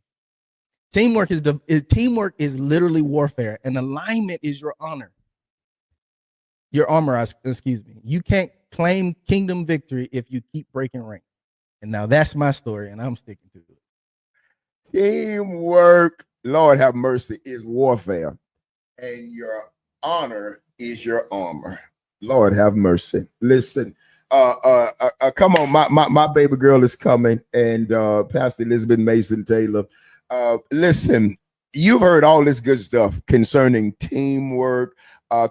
Teamwork is literally warfare, and alignment is your honor. Your armor, excuse me. You can't claim kingdom victory if you keep breaking rank. And now that's my story, and I'm sticking to it. Teamwork, Lord have mercy, is warfare, and your honor is your armor. Lord have mercy. Listen, come on, my baby girl is coming, and Pastor Elizabeth Mason Taylor. Listen, you've heard all this good stuff concerning teamwork,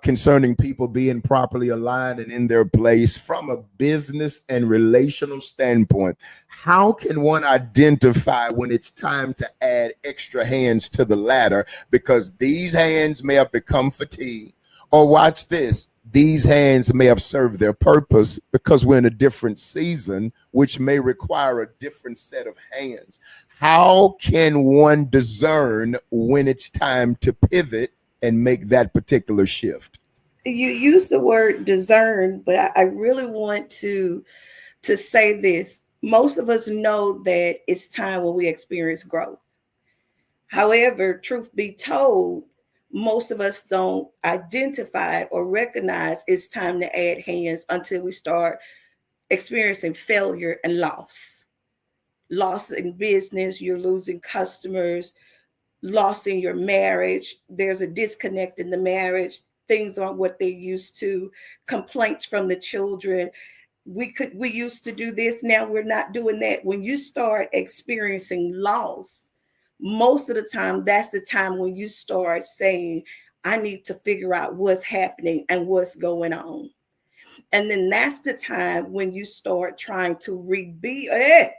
concerning people being properly aligned and in their place from a business and relational standpoint. How can one identify when it's time to add extra hands to the ladder? Because these hands may have become fatigued. Or watch this, these hands may have served their purpose because we're in a different season, which may require a different set of hands. How can one discern when it's time to pivot and make that particular shift? You use the word discern, but I really want to say this. Most of us know that it's time when we experience growth. However, truth be told, most of us don't identify or recognize it's time to add hands until we start experiencing failure and loss. Loss in business, you're losing customers, loss in your marriage, there's a disconnect in the marriage, things aren't what they used to, complaints from the children. We used to do this, now we're not doing that. When you start experiencing loss, most of the time, that's the time when you start saying, I need to figure out what's happening and what's going on. And then that's the time when you start trying to rebuild.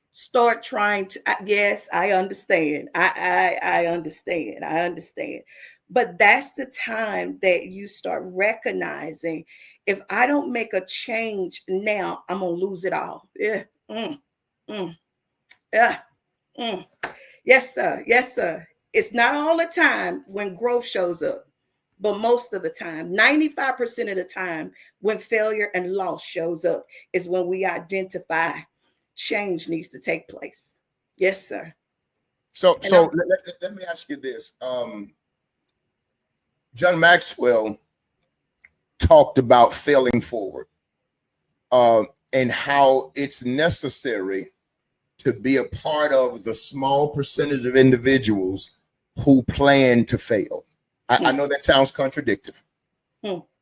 Start trying to, yes, I understand. I understand. But that's the time that you start recognizing, if I don't make a change now, I'm going to lose it all. Yeah. Yes, sir. Yes, sir. It's not all the time when growth shows up, but most of the time, 95% of the time, when failure and loss shows up is when we identify change needs to take place. Yes, sir. So let me ask you this. John Maxwell talked about failing forward and how it's necessary to be a part of the small percentage of individuals who plan to fail. I know that sounds contradictory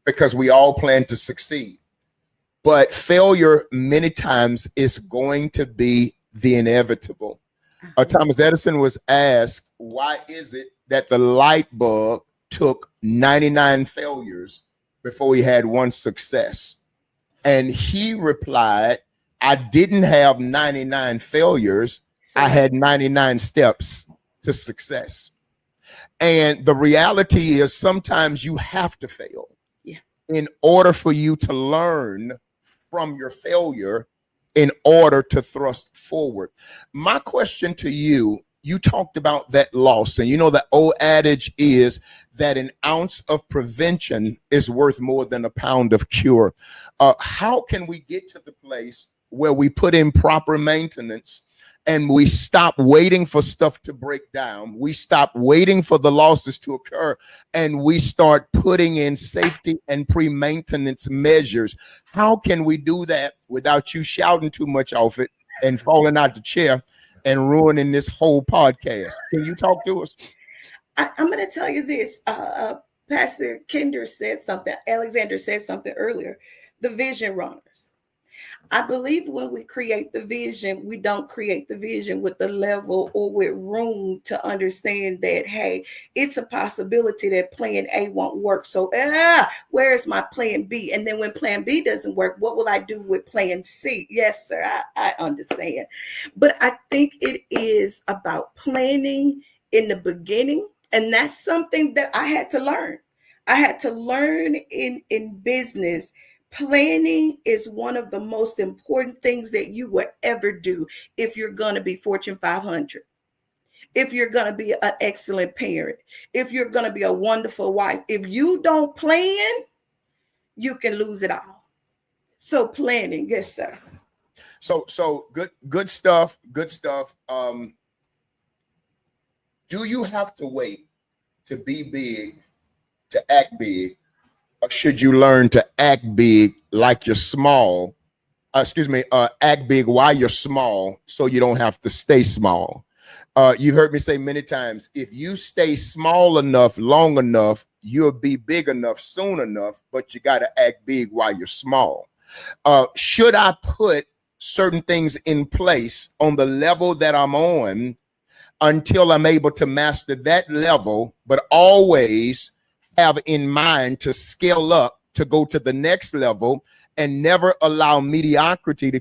because we all plan to succeed, but failure many times is going to be the inevitable. Thomas Edison was asked, why is it that the light bulb took 99 failures before he had one success? And he replied, I didn't have 99 failures. I had 99 steps to success. And the reality is sometimes you have to fail in order for you to learn from your failure in order to thrust forward. My question to you, you talked about that loss, and you know the old adage is that an ounce of prevention is worth more than a pound of cure. How can we get to the place where we put in proper maintenance and we stop waiting for stuff to break down? We stop waiting for the losses to occur, and we start putting in safety and pre-maintenance measures. How can we do that without you shouting too much off it and falling out the chair and ruining this whole podcast? Can you talk to us? I'm going to tell you this. Pastor Kinder said something. Alexander said something earlier. The vision runners. I believe when we create the vision, we don't create the vision with the level or with room to understand that, hey, it's a possibility that plan A won't work. So, where's my plan B? And then when plan B doesn't work, what will I do with plan C? Yes, sir, I understand. But I think it is about planning in the beginning. And that's something that I had to learn. I had to learn in business. Planning is one of the most important things that you will ever do if you're going to be Fortune 500, if you're going to be an excellent parent, if you're going to be a wonderful wife. If you don't plan, you can lose it all. So planning, yes, sir. So good stuff. Good stuff. Do you have to wait to be big to act big, or should you learn to act big like you're small? Act big while you're small, so you don't have to stay small. You've heard me say many times, if you stay small enough long enough, you'll be big enough soon enough, but you got to act big while you're small. Should I put certain things in place on the level that I'm on until I'm able to master that level, but always have in mind to scale up to go to the next level, and never allow mediocrity to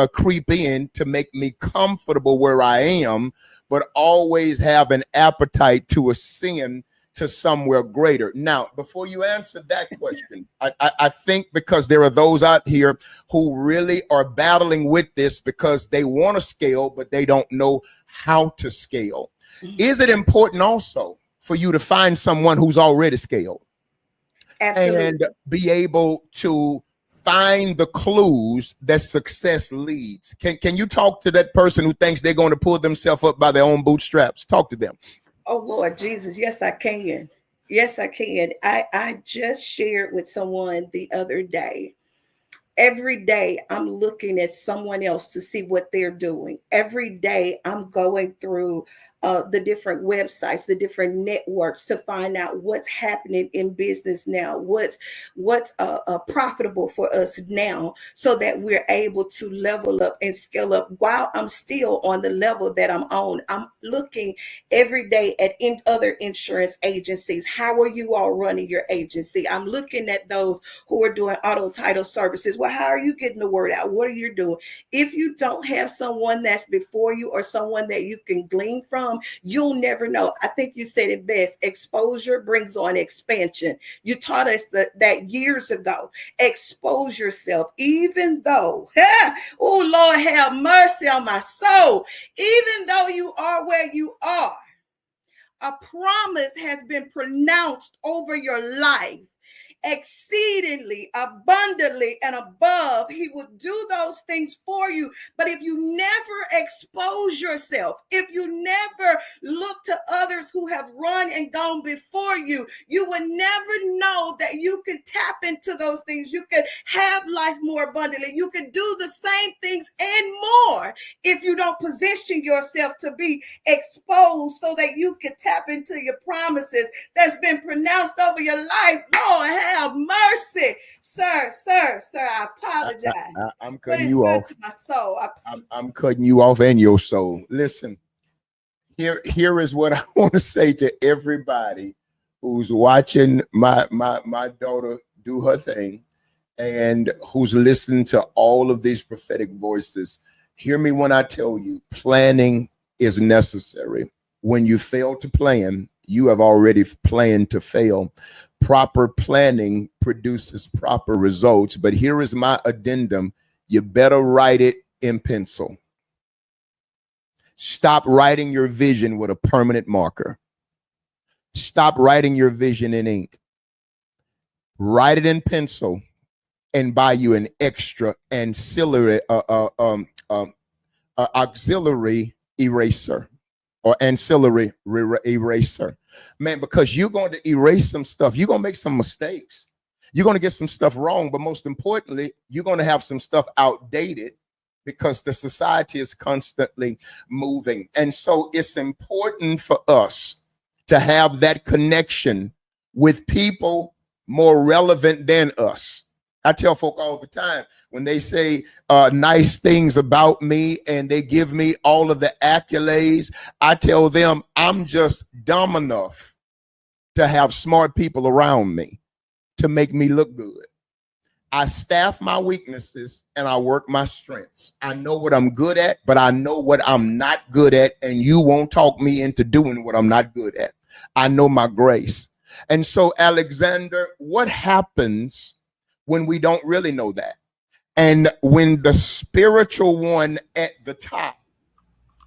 creep in to make me comfortable where I am, but always have an appetite to ascend to somewhere greater? Now, before you answer that question, I think because there are those out here who really are battling with this because they want to scale, but they don't know how to scale. Is it important also for you to find someone who's already scaled? Absolutely. And be able to find the clues that success leads? Can you talk to that person who thinks they're going to pull themselves up by their own bootstraps? Talk to them. Oh, Lord Jesus. Yes, I can. Yes, I can. I just shared with someone the other day. Every day I'm looking at someone else to see what they're doing. Every day I'm going through the different websites, the different networks to find out what's happening in business now, what's profitable for us now, so that we're able to level up and scale up while I'm still on the level that I'm on. I'm looking every day at other insurance agencies. How are you all running your agency? I'm looking at those who are doing auto title services. Well, how are you getting the word out? What are you doing? If you don't have someone that's before you or someone that you can glean from, you'll never know. I think you said it best. Exposure brings on expansion. You taught us that years ago. Expose yourself, even though, oh Lord, have mercy on my soul. Even though you are where you are, a promise has been pronounced over your life. Exceedingly, abundantly, and above, he will do those things for you. But if you never expose yourself, if you never look to others who have run and gone before you, you will never know that you can tap into those things. You can have life more abundantly. You can do the same things and more if you don't position yourself to be exposed so that you can tap into your promises that's been pronounced over your life. Lord, have mercy, sir. I apologize. I'm cutting you off. To my soul. I'm cutting you off and your soul. Listen, here is what I want to say to everybody who's watching my daughter do her thing and who's listening to all of these prophetic voices. Hear me when I tell you, planning is necessary. When you fail to plan, you have already planned to fail. Proper planning produces proper results. But here is my addendum. You better write it in pencil. Stop writing your vision with a permanent marker. Stop writing your vision in ink. Write it in pencil and buy you an extra ancillary auxiliary eraser or ancillary eraser. Man, because you're going to erase some stuff. You're going to make some mistakes. You're going to get some stuff wrong. But most importantly, you're going to have some stuff outdated because the society is constantly moving. And so it's important for us to have that connection with people more relevant than us. I tell folk all the time when they say nice things about me and they give me all of the accolades, I tell them I'm just dumb enough to have smart people around me to make me look good. I staff my weaknesses and I work my strengths. I know what I'm good at, but I know what I'm not good at, and you won't talk me into doing what I'm not good at. I know my grace. And so, Alexander, what happens when we don't really know that? And when the spiritual one at the top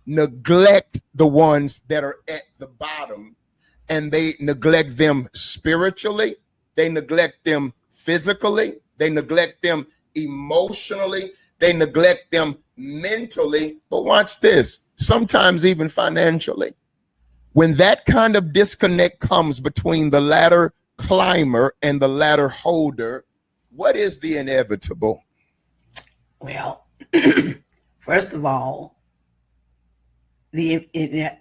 neglect the ones that are at the bottom, and they neglect them spiritually, they neglect them physically, they neglect them emotionally, They neglect them mentally, but watch this, sometimes even financially. When that kind of disconnect comes between the ladder climber and the ladder holder, what is the inevitable? Well, first of all, the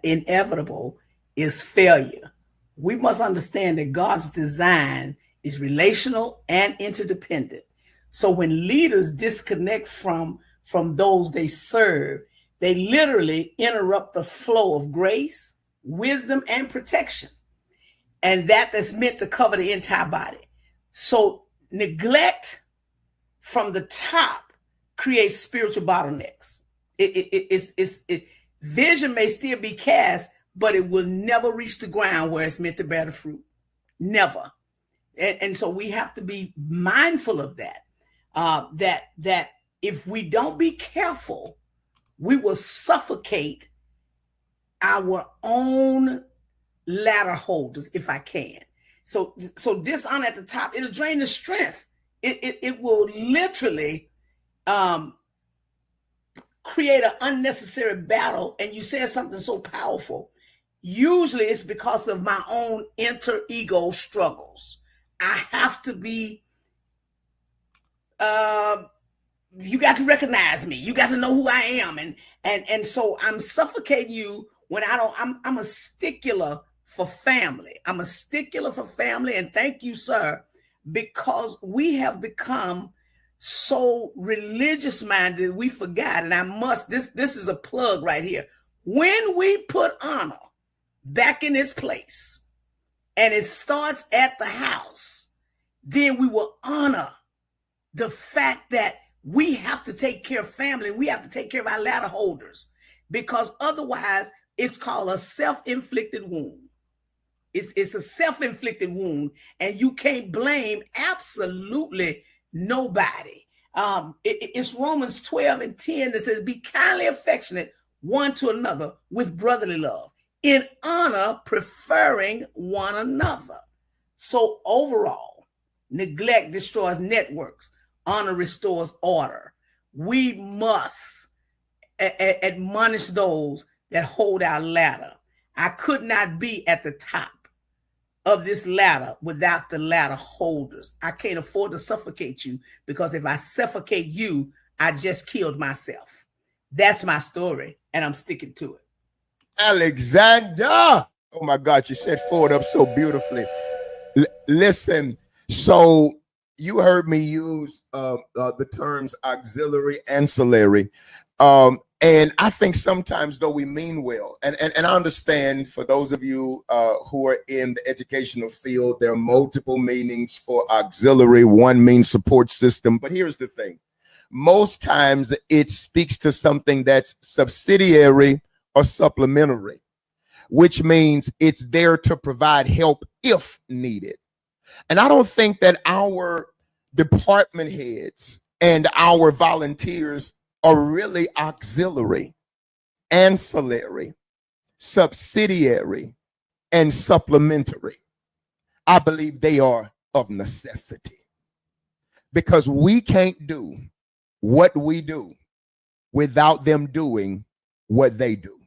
inevitable is failure. We must understand that God's design is relational and interdependent. So when leaders disconnect from those they serve, they literally interrupt the flow of grace, wisdom, and protection. And that's meant to cover the entire body. So neglect from the top creates spiritual bottlenecks. Vision may still be cast, but it will never reach the ground where it's meant to bear the fruit. Never. And so we have to be mindful of that. That if we don't be careful, we will suffocate our own ladder holders, if I can. So dishonor at the top, it'll drain the strength. It will literally create an unnecessary battle. And you said something so powerful. Usually it's because of my own inter-ego struggles. I have to be, you got to recognize me. You got to know who I am. And so I'm suffocating you when I'm a stickler for family. I'm a stickler for family. And thank you, sir, because we have become so religious minded, we forgot. And this is a plug right here. When we put honor back in its place, and it starts at the house, then we will honor the fact that we have to take care of family. We have to take care of our ladder holders, because otherwise it's called a self-inflicted wound. It's a self-inflicted wound, and you can't blame absolutely nobody. It's Romans 12:10 that says, be kindly affectionate one to another with brotherly love, in honor preferring one another. So overall, neglect destroys networks, honor restores order. We must admonish those that hold our ladder. I could not be at the top of this ladder without the ladder holders. I can't afford to suffocate you, because if I suffocate you, I just killed myself. That's my story, and I'm sticking to it. Alexander, oh my God, you set forward up so beautifully. Listen, so you heard me use the terms auxiliary, ancillary. And I think sometimes, though, we mean well, and I understand for those of you who are in the educational field, there are multiple meanings for auxiliary. One means support system, but here's the thing. Most times it speaks to something that's subsidiary or supplementary, which means it's there to provide help if needed. And I don't think that our department heads and our volunteers are really auxiliary, ancillary, subsidiary, and supplementary. I believe they are of necessity, because we can't do what we do without them doing what they do.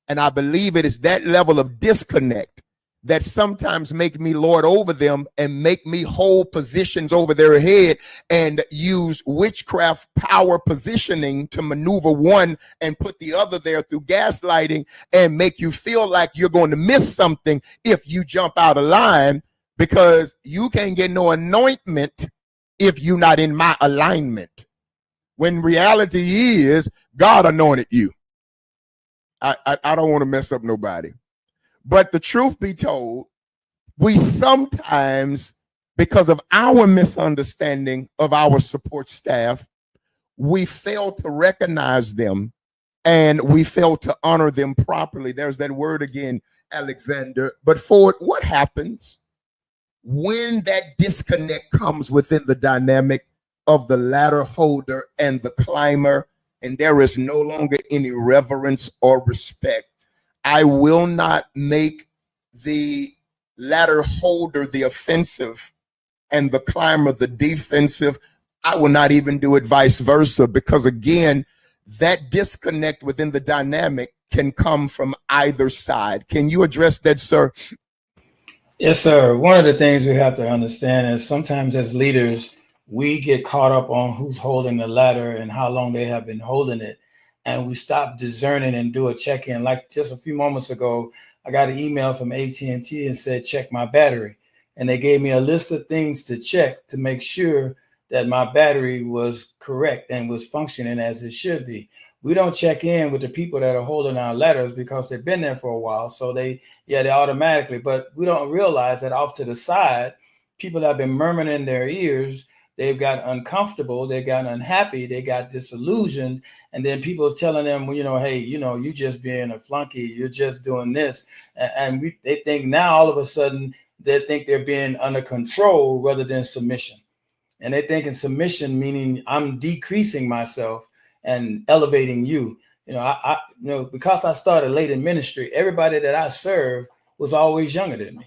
And I believe it is that level of disconnect that sometimes make me lord over them and make me hold positions over their head and use witchcraft power positioning to maneuver one and put the other there through gaslighting, and make you feel like you're going to miss something if you jump out of line, because you can't get no anointment if you're not in my alignment. When reality is God anointed you. I don't want to mess up nobody. But the truth be told, we sometimes, because of our misunderstanding of our support staff, we fail to recognize them, and we fail to honor them properly. There's that word again, Alexander. But Ford, what happens when that disconnect comes within the dynamic of the ladder holder and the climber, and there is no longer any reverence or respect? I will not make the ladder holder the offensive and the climber the defensive. I will not even do it vice versa, because again, that disconnect within the dynamic can come from either side. Can you address that, sir? Yes, sir. One of the things we have to understand is sometimes as leaders, we get caught up on who's holding the ladder and how long they have been holding it. And we stop discerning and do a check-in. Like just a few moments ago, I got an email from AT&T and said, check my battery. And they gave me a list of things to check to make sure that my battery was correct and was functioning as it should be. We don't check in with the people that are holding our ladders because they've been there for a while. So they automatically, but we don't realize that off to the side, people have been murmuring in their ears. They've got uncomfortable, they got unhappy, they got disillusioned. And then people are telling them, well, hey, you just being a flunky, you're just doing this. And they think now all of a sudden they think they're being under control rather than submission. And they think in submission, meaning I'm decreasing myself and elevating you. Because I started late in ministry, everybody that I served was always younger than me.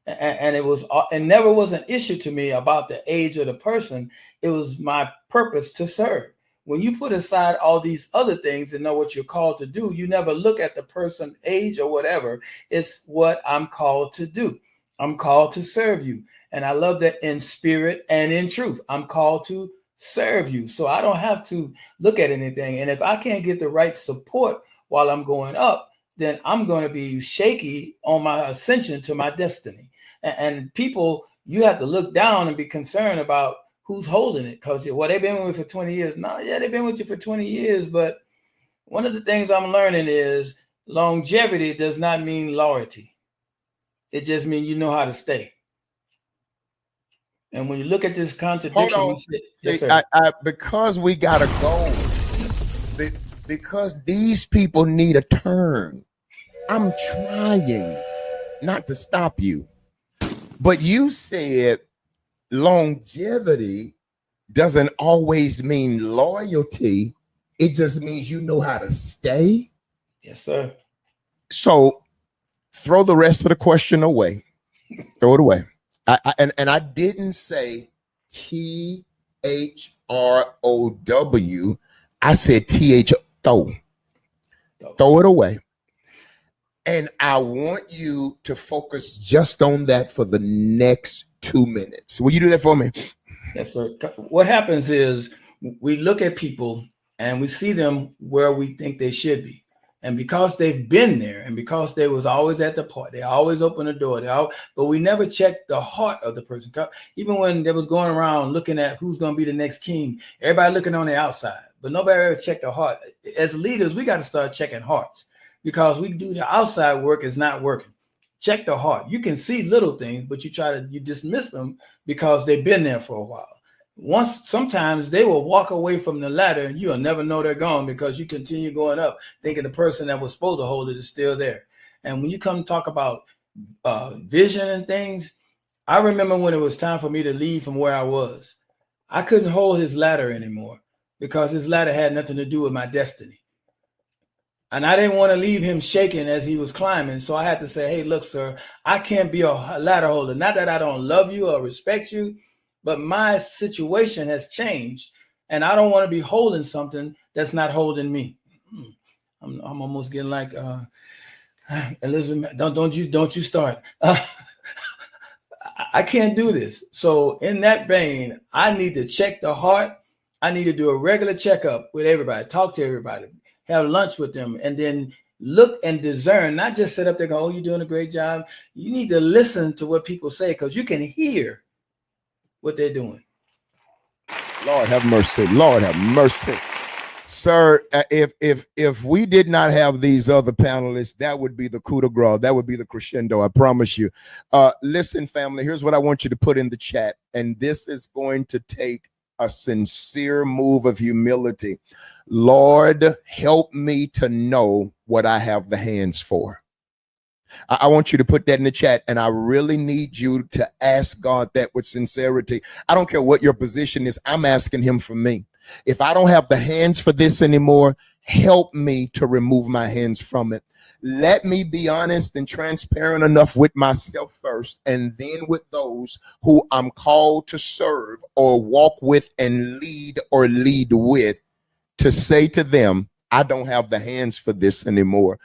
And it never was an issue to me about the age of the person. It was my purpose to serve. When you put aside all these other things and know what you're called to do, you never look at the person's age or whatever. It's what I'm called to do. I'm called to serve you. And I love that in spirit and in truth. I'm called to serve you. So I don't have to look at anything. And if I can't get the right support while I'm going up, then I'm going to be shaky on my ascension to my destiny. And people, you have to look down and be concerned about who's holding it, because they've been with you for 20 years. No, yeah, they've been with you for 20 years. But one of the things I'm learning is longevity does not mean loyalty. It just means you know how to stay. And when you look at this contradiction, yes, because we gotta go, because these people need a turn. I'm trying not to stop you, but you said longevity doesn't always mean loyalty. It just means you know how to stay. Yes, sir. So throw the rest of the question away. Throw it away. I didn't say THROW. I said throw. Throw it away. And I want you to focus just on that for the next 2 minutes. Will you do that for me? Yes, sir. What happens is we look at people and we see them where we think they should be. And because they've been there and because they was always at the party, they always open the door, but we never checked the heart of the person. Even when they was going around looking at who's going to be the next king, everybody looking on the outside, but nobody ever checked the heart. As leaders, we got to start checking hearts, because we do the outside work is not working. Check the heart. You can see little things, but you dismiss them because they've been there for a while. Sometimes they will walk away from the ladder and you'll never know they're gone, because you continue going up thinking the person that was supposed to hold it is still there. And when you come to talk about vision and things, I remember when it was time for me to leave from where I was, I couldn't hold his ladder anymore because his ladder had nothing to do with my destiny. And I didn't want to leave him shaking as he was climbing. So I had to say, hey, look, sir, I can't be a ladder holder. Not that I don't love you or respect you, but my situation has changed, and I don't want to be holding something that's not holding me. I'm almost getting like Elizabeth. Don't you start. I can't do this. So in that vein, I need to check the heart. I need to do a regular checkup with everybody, talk to everybody, have lunch with them, and then look and discern, not just sit up there going, oh, you're doing a great job. You need to listen to what people say, because you can hear what they're doing. Lord have mercy. Lord have mercy. Sir, if we did not have these other panelists, that would be the coup de grace. That would be the crescendo. I promise you. Listen, family, here's what I want you to put in the chat. And this is going to take a sincere move of humility. Lord, help me to know what I have the hands for. I want you to put that in the chat, and I really need you to ask God that with sincerity. I don't care what your position is. I'm asking him for me. If I don't have the hands for this anymore, help me to remove my hands from it. Let me be honest and transparent enough with myself first, and then with those who I'm called to serve or walk with and lead or lead with, to say to them, I don't have the hands for this anymore.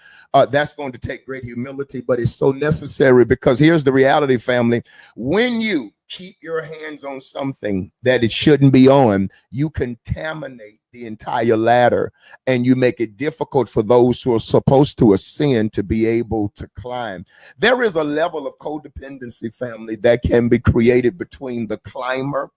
That's going to take great humility, but it's so necessary, because here's the reality, family. When you keep your hands on something that it shouldn't be on, you contaminate the entire ladder, and you make it difficult for those who are supposed to ascend to be able to climb. There is a level of codependency, family, that can be created between the climber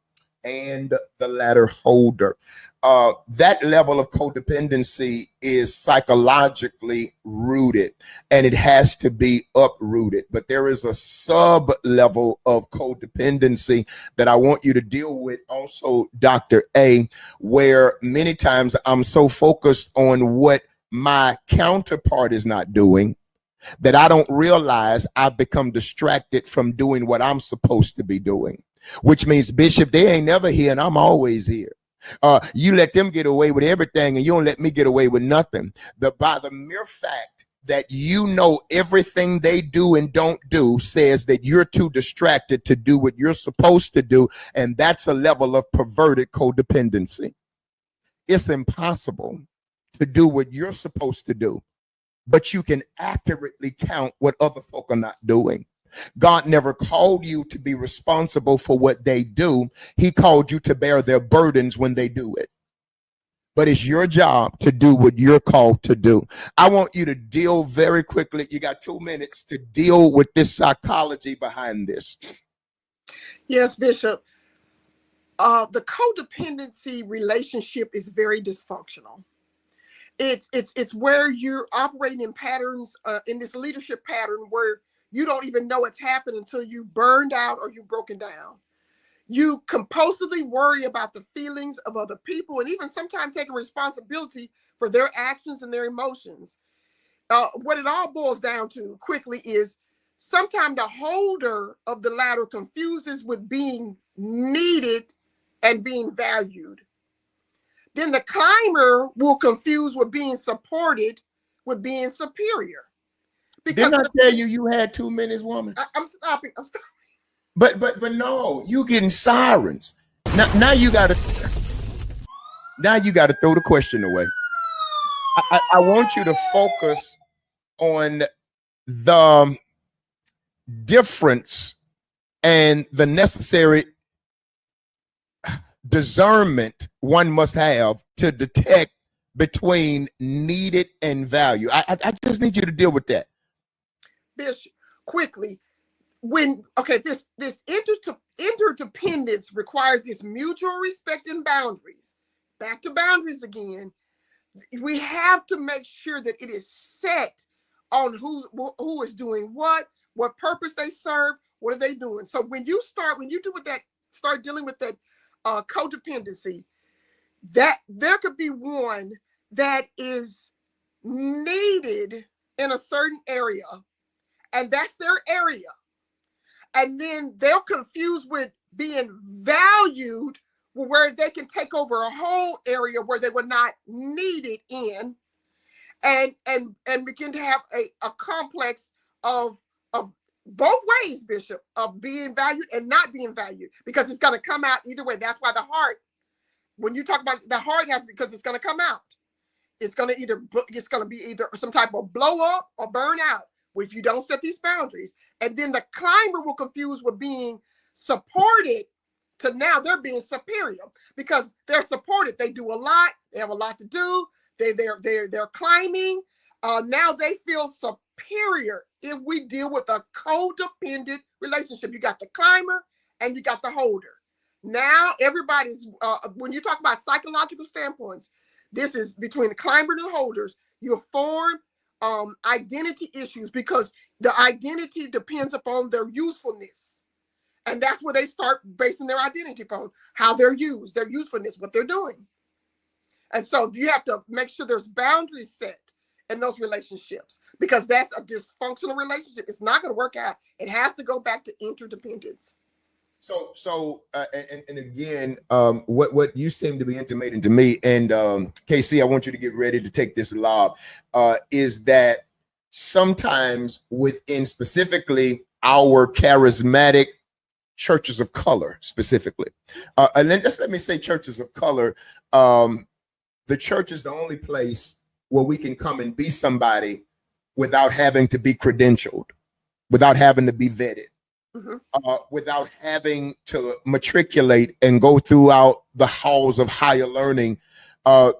and the ladder holder. That level of codependency is psychologically rooted, and it has to be uprooted. But there is a sub level of codependency that I want you to deal with also, Dr. A, where many times I'm so focused on what my counterpart is not doing that I don't realize I've become distracted from doing what I'm supposed to be doing. Which means, Bishop, they ain't never here and I'm always here. You let them get away with everything and you don't let me get away with nothing. But by the mere fact that you know everything they do and don't do says that you're too distracted to do what you're supposed to do. And that's a level of perverted codependency. It's impossible to do what you're supposed to do, but you can accurately count what other folk are not doing. God never called you to be responsible for what they do. He called you to bear their burdens when they do it. But it's your job to do what you're called to do. I want you to deal very quickly. You got 2 minutes to deal with this psychology behind this. Yes, Bishop. The codependency relationship is very dysfunctional. It's where you're operating in patterns, in this leadership pattern where you don't even know it's happened until you burned out or you broken down. You compulsively worry about the feelings of other people and even sometimes taking responsibility for their actions and their emotions. What it all boils down to quickly is sometimes the holder of the ladder confuses with being needed and being valued. Then the climber will confuse with being supported with being superior. Because didn't I tell you you had 2 minutes, woman? I'm stopping. But no, you getting sirens. Now you gotta throw the question away. I want you to focus on the difference and the necessary discernment one must have to detect between needed and value. I just need you to deal with that. Bishop, quickly, this interdependence requires this mutual respect and boundaries. Back to boundaries again. We have to make sure that it is set on who is doing what purpose they serve, what are they doing. So when you start dealing with that codependency, that there could be one that is needed in a certain area, and that's their area. And then they'll confuse with being valued where they can take over a whole area where they were not needed in, and begin to have a complex of both ways, Bishop, of being valued and not being valued, because it's going to come out either way. That's why the heart, when you talk about the heart, because it's going to come out. It's going to be either some type of blow up or burn out if you don't set these boundaries. And then the climber will confuse with being supported to now they're being superior because they're supported. They do a lot. They have a lot to do. They're climbing. Now they feel superior. If we deal with a codependent relationship, you got the climber and you got the holder. Now everybody's when you talk about psychological standpoints, this is between the climber and the holders. You form identity issues because the identity depends upon their usefulness. And that's where they start basing their identity upon how they're used, their usefulness, what they're doing. And so you have to make sure there's boundaries set in those relationships, because that's a dysfunctional relationship. It's not going to work out. It has to go back to interdependence. And again, what you seem to be intimating to me, and KC, I want you to get ready to take this lob, is that sometimes within specifically our charismatic churches of color, specifically, and then just let me say churches of color, the church is the only place where we can come and be somebody without having to be credentialed, without having to be vetted. Without having to matriculate and go throughout the halls of higher learning,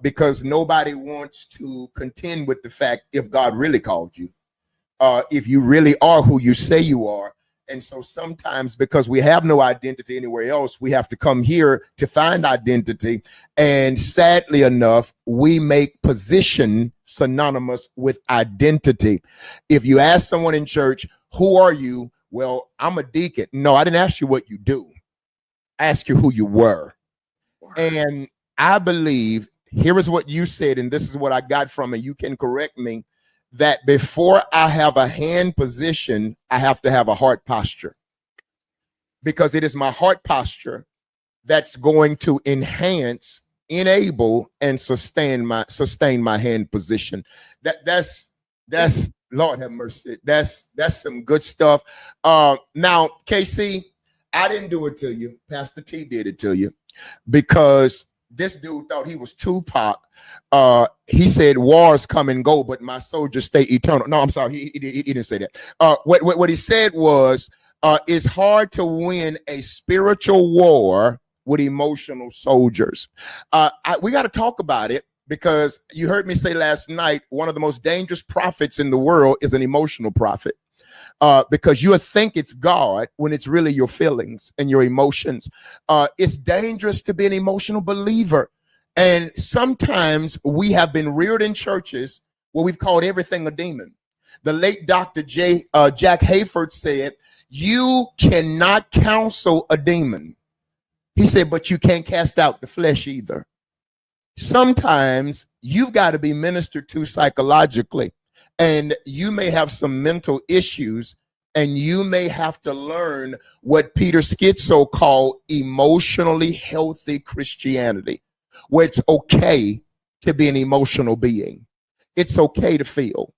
because nobody wants to contend with the fact if God really called you, if you really are who you say you are. And so sometimes, because we have no identity anywhere else, we have to come here to find identity. And sadly enough, we make position synonymous with identity. If you ask someone in church, who are you? Well, I'm a deacon. No, I didn't ask you what you do. I asked you who you were. And I believe, here is what you said, and this is what I got from it. You can correct me, that before I have a hand position, I have to have a heart posture. Because it is my heart posture that's going to enhance, enable, and sustain my hand position. That's Lord have mercy. That's some good stuff. Now, KC, I didn't do it to you. Pastor T did it to you, because this dude thought he was Tupac. He said wars come and go, but my soldiers stay eternal. No, I'm sorry. He didn't say that. What he said was, it's hard to win a spiritual war with emotional soldiers. We got to talk about it, because you heard me say last night, one of the most dangerous prophets in the world is an emotional prophet. Because you think it's God when it's really your feelings and your emotions. It's dangerous to be an emotional believer. And sometimes we have been reared in churches where we've called everything a demon. The late Dr. Jack Hayford said, you cannot counsel a demon. He said, but you can't cast out the flesh either. Sometimes you've got to be ministered to psychologically, and you may have some mental issues, and you may have to learn what Peter Schizo called emotionally healthy Christianity, where it's okay to be an emotional being. It's okay to feel.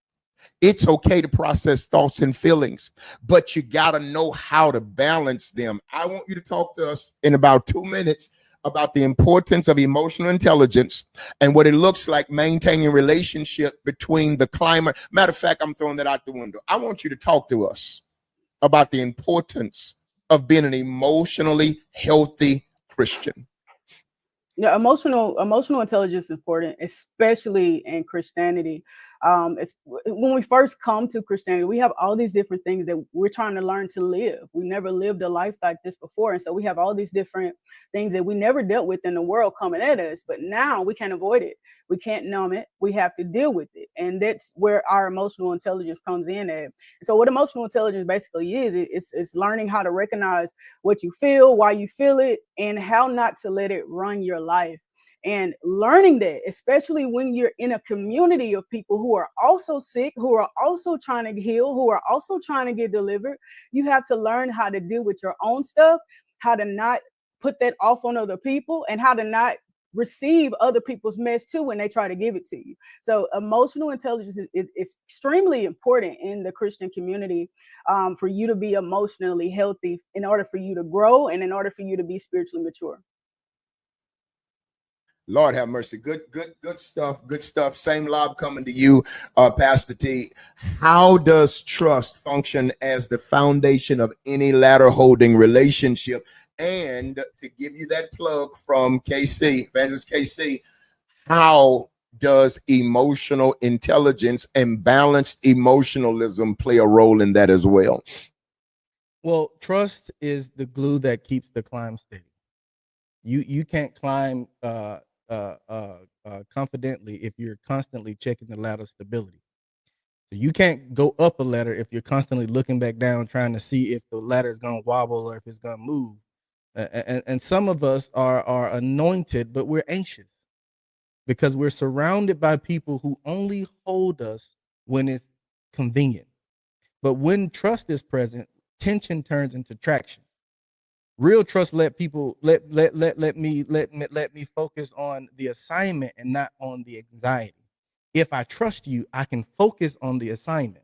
It's okay to process thoughts and feelings, but you got to know how to balance them. I want you to talk to us in about 2 minutes about the importance of emotional intelligence and what it looks like maintaining a relationship between the climate. Matter of fact, I'm throwing that out the window. I want you to talk to us about the importance of being an emotionally healthy Christian. Yeah, emotional intelligence is important, especially in Christianity. It's when we first come to Christianity, we have all these different things that we're trying to learn to live. We never lived a life like this before, and so we have all these different things that we never dealt with in the world coming at us. But now we can't avoid it. We can't numb it. We have to deal with it, and that's where our emotional intelligence comes in at. So what emotional intelligence basically is, it's learning how to recognize what you feel, why you feel it, and how not to let it run your life. And learning that, especially when you're in a community of people who are also sick, who are also trying to heal, who are also trying to get delivered, you have to learn how to deal with your own stuff, how to not put that off on other people, and how to not receive other people's mess too when they try to give it to you. So emotional intelligence is extremely important in the Christian community, for you to be emotionally healthy, in order for you to grow and in order for you to be spiritually mature. Lord have mercy. Good stuff. Good stuff. Same lob coming to you, Pastor T. How does trust function as the foundation of any ladder holding relationship? And to give you that plug from KC, Evangelist KC, how does emotional intelligence and balanced emotionalism play a role in that as well? Well, trust is the glue that keeps the climb steady. You can't climb confidently if you're constantly checking the ladder stability. So you can't go up a ladder if you're constantly looking back down, trying to see if the ladder is going to wobble or if it's going to move. And some of us are anointed, but we're anxious because we're surrounded by people who only hold us when it's convenient. But when trust is present, tension turns into traction. Real trust let people let me focus on the assignment and not on the anxiety. If I trust you, I can focus on the assignment.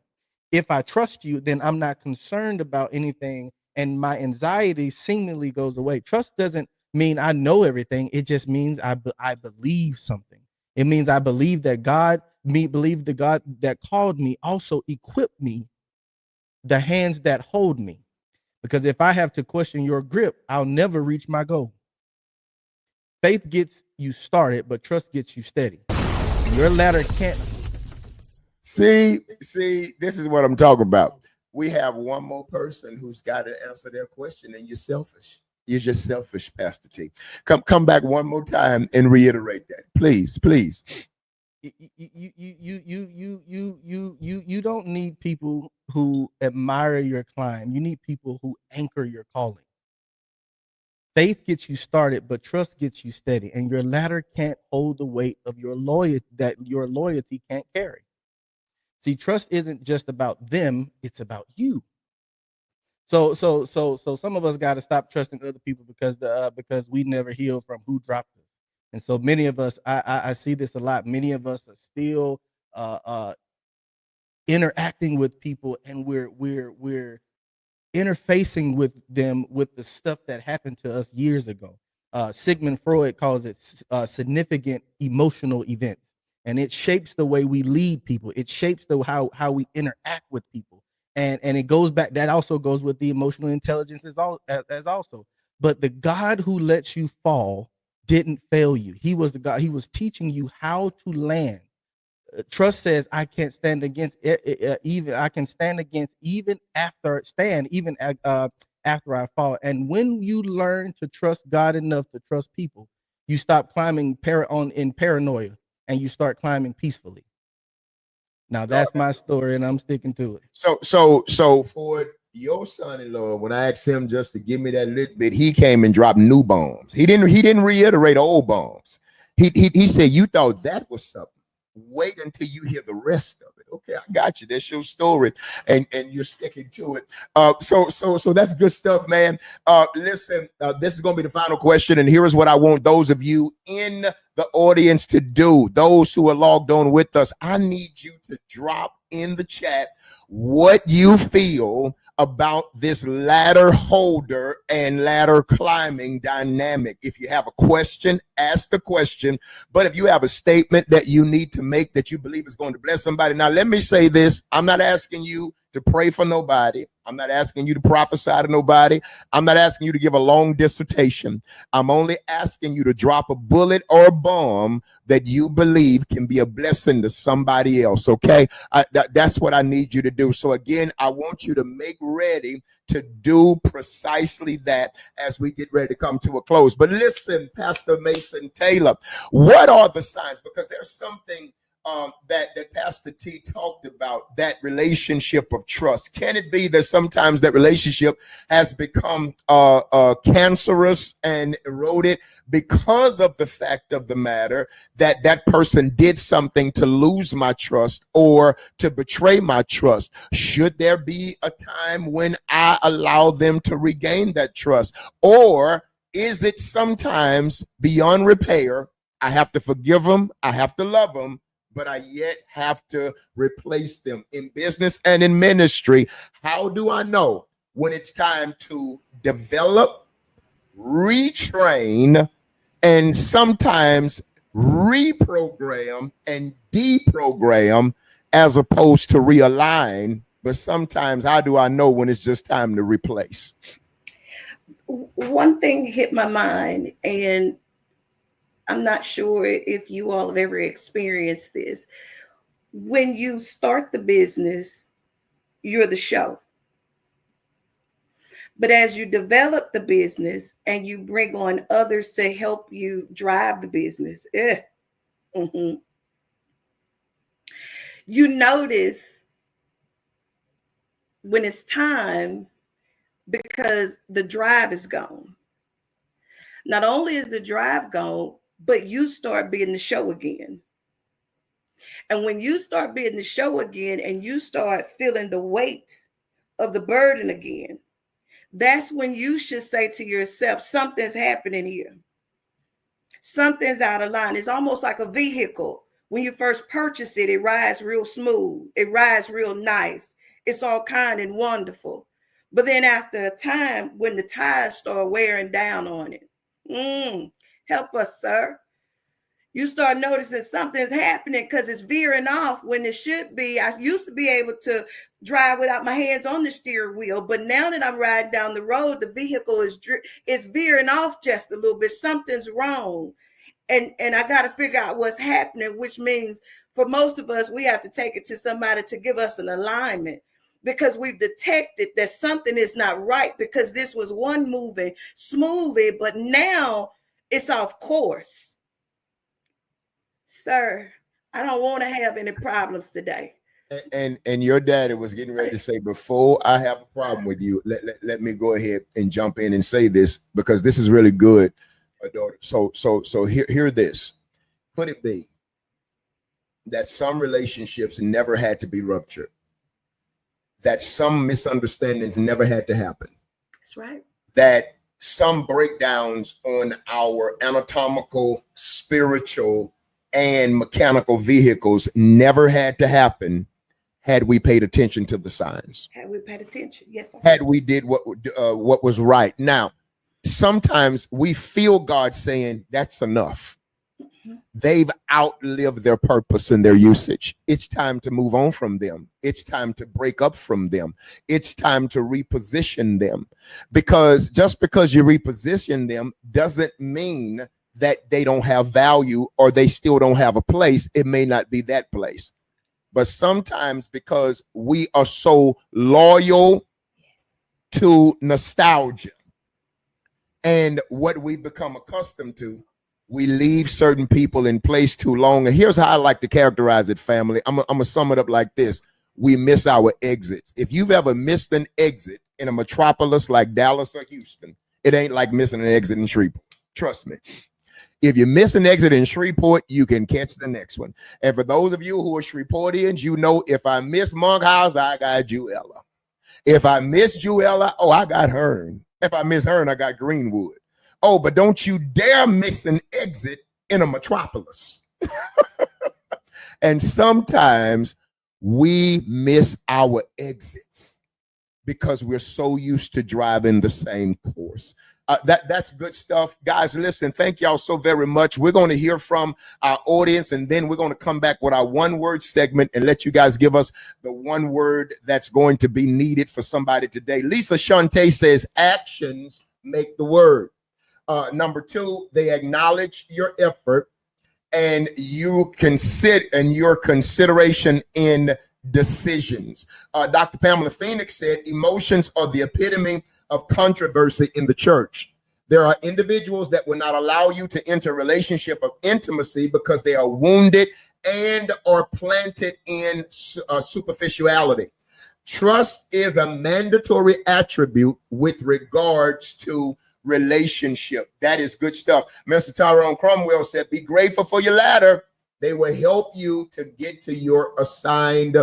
If I trust you, then I'm not concerned about anything, and my anxiety seemingly goes away. Trust doesn't mean I know everything. It just means I believe something. It means I believe that believe the God that called me also equipped me, the hands that hold me. Because if I have to question your grip, I'll never reach my goal. Faith gets you started, but trust gets you steady. Your ladder can't. See, this is what I'm talking about. We have one more person who's got to answer their question, and you're selfish. You're just selfish, Pastor T. Come back one more time and reiterate that, please. You don't need people who admire your climb. You need people who anchor your calling. Faith gets you started, but trust gets you steady, and your ladder can't hold the weight of your loyalty can't carry. See, trust isn't just about them, it's about you. So some of us got to stop trusting other people because we never heal from who dropped us. And so many of us, I see this a lot. Many of us are still interacting with people, and we're interfacing with them with the stuff that happened to us years ago. Sigmund Freud calls it significant emotional events, and it shapes the way we lead people. It shapes how we interact with people, and it goes back. That also goes with the emotional intelligence as also. But the God who lets you fall didn't fail you. He was the God. He was teaching you how to land. Trust says I can't stand against even after I fall. And when you learn to trust God enough to trust people, you stop climbing in paranoia and you start climbing peacefully. Now that's my story, and I'm sticking to it. So for your son-in-law, when I asked him just to give me that little bit, he came and dropped new bombs. He didn't reiterate old bombs. He said you thought that was something. Wait until you hear the rest of it. Okay, I got you. That's your story, and you're sticking to it. So that's good stuff, man. Listen, this is going to be the final question, and here is what I want those of you in the audience to do. Those who are logged on with us, I need you to drop in the chat what you feel about this ladder holder and ladder climbing dynamic. If you have a question, ask the question. But if you have a statement that you need to make that you believe is going to bless somebody. Now, let me say this. I'm not asking you to pray for nobody. I'm not asking you to prophesy to nobody. I'm not asking you to give a long dissertation. I'm only asking you to drop a bullet or a bomb that you believe can be a blessing to somebody else, okay? That's what I need you to do. So again, I want you to make ready to do precisely that as we get ready to come to a close. But listen, Pastor Mason Taylor, what are the signs? Because there's something that Pastor T talked about, that relationship of trust. Can it be that sometimes that relationship has become cancerous and eroded because of the fact of the matter that that person did something to lose my trust or to betray my trust? Should there be a time when I allow them to regain that trust? Or is it sometimes beyond repair? I have to forgive them, I have to love them, but I yet have to replace them in business and in ministry. How do I know when it's time to develop, retrain, and sometimes reprogram and deprogram as opposed to realign? But sometimes how do I know when it's just time to replace? One thing hit my mind, and I'm not sure if you all have ever experienced this. When you start the business, you're the show. But as you develop the business and you bring on others to help you drive the business, you notice when it's time, because the drive is gone. Not only is the drive gone, but you start being the show again. And when you start being the show again and you start feeling the weight of the burden again, that's when you should say to yourself, something's happening here. Something's out of line. It's almost like a vehicle. When you first purchase it, it rides real smooth. It rides real nice. It's all kind and wonderful. But then after a time, when the tires start wearing down on it, help us, sir. You start noticing something's happening because it's veering off when it should be. I used to be able to drive without my hands on the steering wheel, but now that I'm riding down the road, the vehicle is veering off just a little bit. Something's wrong. And I got to figure out what's happening, which means for most of us, we have to take it to somebody to give us an alignment, because we've detected that something is not right, because this was one moving smoothly, but now it's off course. Sir, I don't want to have any problems today. And your daddy was getting ready to say, before I have a problem with you, let me go ahead and jump in and say this, because this is really good. So hear this. Could it be that some relationships never had to be ruptured? That some misunderstandings never had to happen? That's right. That some breakdowns on our anatomical, spiritual, and mechanical vehicles never had to happen had we paid attention to the signs. Had we paid attention, yes, sir. Had we did what was right. Now, sometimes we feel God saying that's enough. They've outlived their purpose and their usage. It's time to move on from them. It's time to break up from them. It's time to reposition them, because just because you reposition them doesn't mean that they don't have value or they still don't have a place. It may not be that place. But sometimes, because we are so loyal to nostalgia and what we've become accustomed to, we leave certain people in place too long. And here's how I like to characterize it, family. I'm going to sum it up like this. We miss our exits. If you've ever missed an exit in a metropolis like Dallas or Houston, it ain't like missing an exit in Shreveport. Trust me. If you miss an exit in Shreveport, you can catch the next one. And for those of you who are Shreveportians, you know, if I miss Monkhouse, I got Juella. If I miss Juella, oh, I got Hearn. If I miss Hearn, I got Greenwood. Oh, but don't you dare miss an exit in a metropolis. And sometimes we miss our exits because we're so used to driving the same course. That's good stuff. Guys, listen, thank y'all so very much. We're going to hear from our audience, and then we're going to come back with our one-word segment and let you guys give us the one word that's going to be needed for somebody today. Lisa Shante says, actions make the word. Number 2, they acknowledge your effort, and you can sit in your consideration in decisions. Dr. Pamela Phoenix said, emotions are the epitome of controversy in the church. There are individuals that will not allow you to enter a relationship of intimacy because they are wounded and are planted in superficiality. Trust is a mandatory attribute with regards to relationship. That is good stuff. Mr. Tyrone Cromwell said, be grateful for your ladder. They will help you to get to your assigned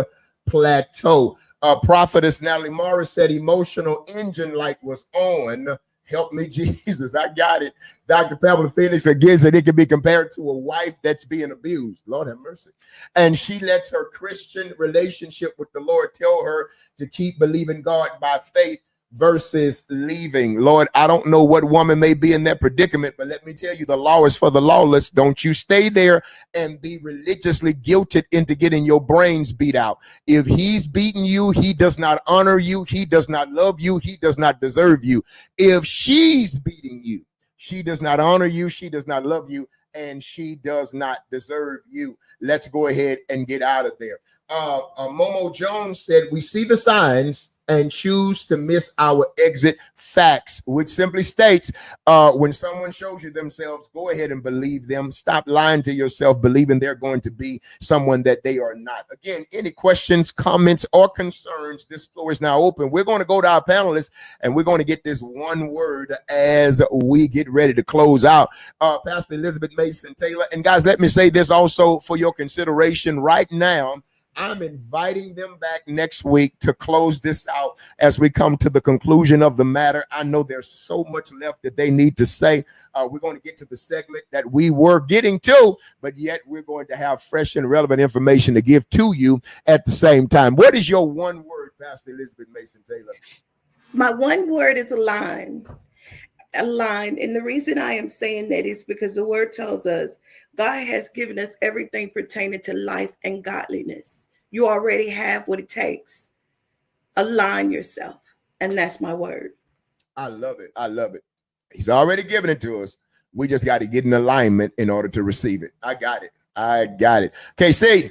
plateau. Prophetess Natalie Morris said, emotional engine light was on. Help me, Jesus. I got it. Dr. Pamela Phoenix again said it can be compared to a wife that's being abused. Lord have mercy. And she lets her Christian relationship with the Lord tell her to keep believing God by faith versus leaving. Lord, I don't know what woman may be in that predicament, but let me tell you, the law is for the lawless. Don't you stay there and be religiously guilted into getting your brains beat out. If he's beating you, he does not honor you. He does not love you. He does not deserve you. If she's beating you, she does not honor you. She does not love you, and she does not deserve you. Let's go ahead and get out of there. Momo Jones said, we see the signs and choose to miss our exit. Facts, which simply states, when someone shows you themselves, go ahead and believe them. Stop lying to yourself, believing they're going to be someone that they are not. Again, any questions, comments, or concerns, this floor is now open. We're going to go to our panelists, and we're going to get this one word as we get ready to close out. Pastor Elizabeth Mason Taylor. And guys, let me say this also for your consideration right now. I'm inviting them back next week to close this out as we come to the conclusion of the matter. I know there's so much left that they need to say. We're going to get to the segment that we were getting to, but yet we're going to have fresh and relevant information to give to you at the same time. What is your one word, Pastor Elizabeth Mason Taylor? My one word is align. Align. And the reason I am saying that is because the word tells us God has given us everything pertaining to life and godliness. You already have what it takes. Align yourself. And that's my word. I love it. I love it. He's already given it to us. We just got to get in alignment in order to receive it. I got it. I got it. Okay, see.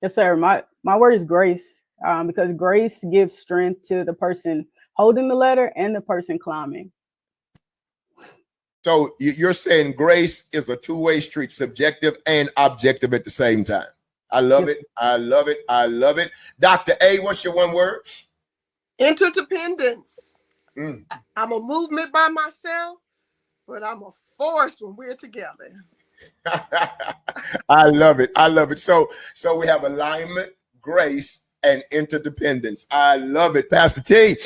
Yes, sir. My word is grace, because grace gives strength to the person holding the letter and the person climbing. So you're saying grace is a two-way street, subjective and objective at the same time. I love it. I love it. I love it. Dr. A, what's your one word? Interdependence. I'm a movement by myself, but I'm a force when we're together. I love it. I love it. So we have alignment, grace, and interdependence. I love it. Pastor T.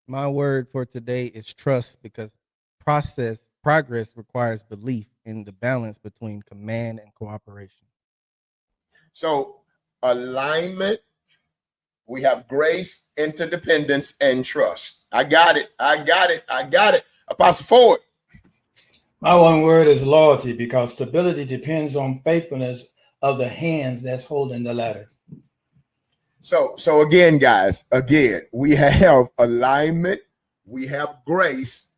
My word for today is trust, because progress requires belief in the balance between command and cooperation. So alignment, we have grace, interdependence, and trust. I got it. I got it. I got it. Apostle Ford. My one word is loyalty, because stability depends on faithfulness of the hands that's holding the ladder. So again, guys, we have alignment, we have grace,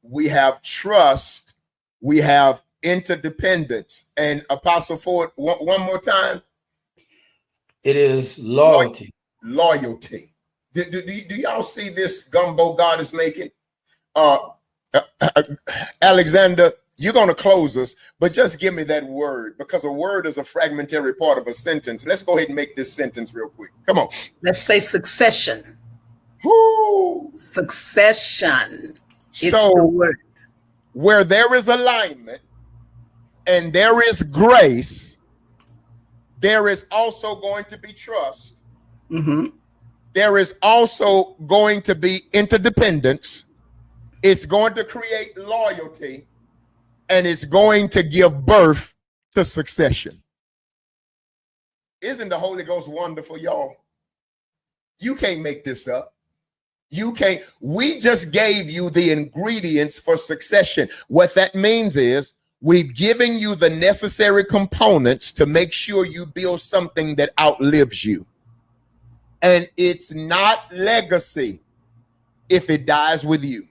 we have trust, we have interdependence. And Apostle Ford, one more time. It is loyalty. Loyalty. Do y'all see this gumbo God is making? Alexander, you're going to close us, but just give me that word, because a word is a fragmentary part of a sentence. Let's go ahead and make this sentence real quick. Come on. Let's say succession. Woo. Succession. It's So the word. where there is alignment and there is grace, there is also going to be trust. Mm-hmm. There is also going to be interdependence. It's going to create loyalty, and it's going to give birth to succession. Isn't the Holy Ghost wonderful, y'all? You can't make this up. You can't. We just gave you the ingredients for succession. What that means is we've given you the necessary components to make sure you build something that outlives you. And it's not legacy if it dies with you.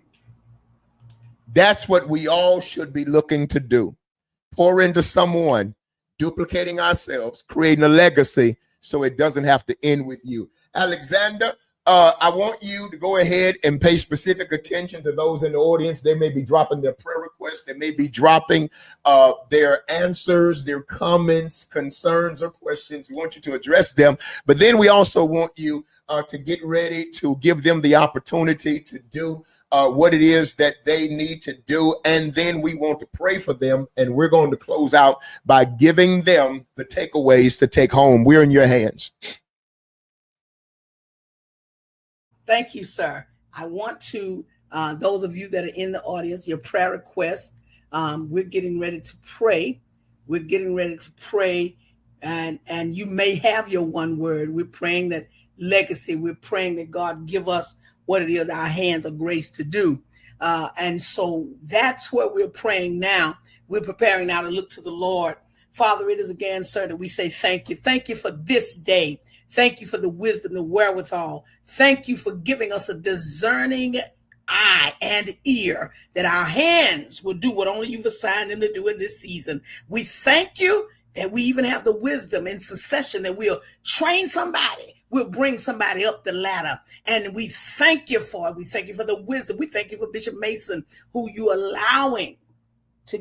That's what we all should be looking to do. Pour into someone, duplicating ourselves, creating a legacy so it doesn't have to end with you. Alexander, I want you to go ahead and pay specific attention to those in the audience. They may be dropping their prayer requests. They may be dropping their answers, their comments, concerns, or questions. We want you to address them. But then we also want you to get ready to give them the opportunity to do what it is that they need to do. And then we want to pray for them. And we're going to close out by giving them the takeaways to take home. We're in your hands. Thank you, sir. I want to, those of you that are in the audience, your prayer requests, we're getting ready to pray. We're getting ready to pray. And you may have your one word. We're praying that legacy. We're praying that God give us what it is our hands of grace to do. And so that's what we're praying now. We're preparing now to look to the Lord. Father, it is again, sir, that we say thank you. Thank you for this day. Thank you for the wisdom, the wherewithal. Thank you for giving us a discerning eye and ear, that our hands will do what only you've assigned them to do in this season. We thank you that we even have the wisdom in succession, that we'll train somebody. We'll bring somebody up the ladder. And we thank you for it. We thank you for the wisdom. We thank you for Bishop Mason, who you allowing to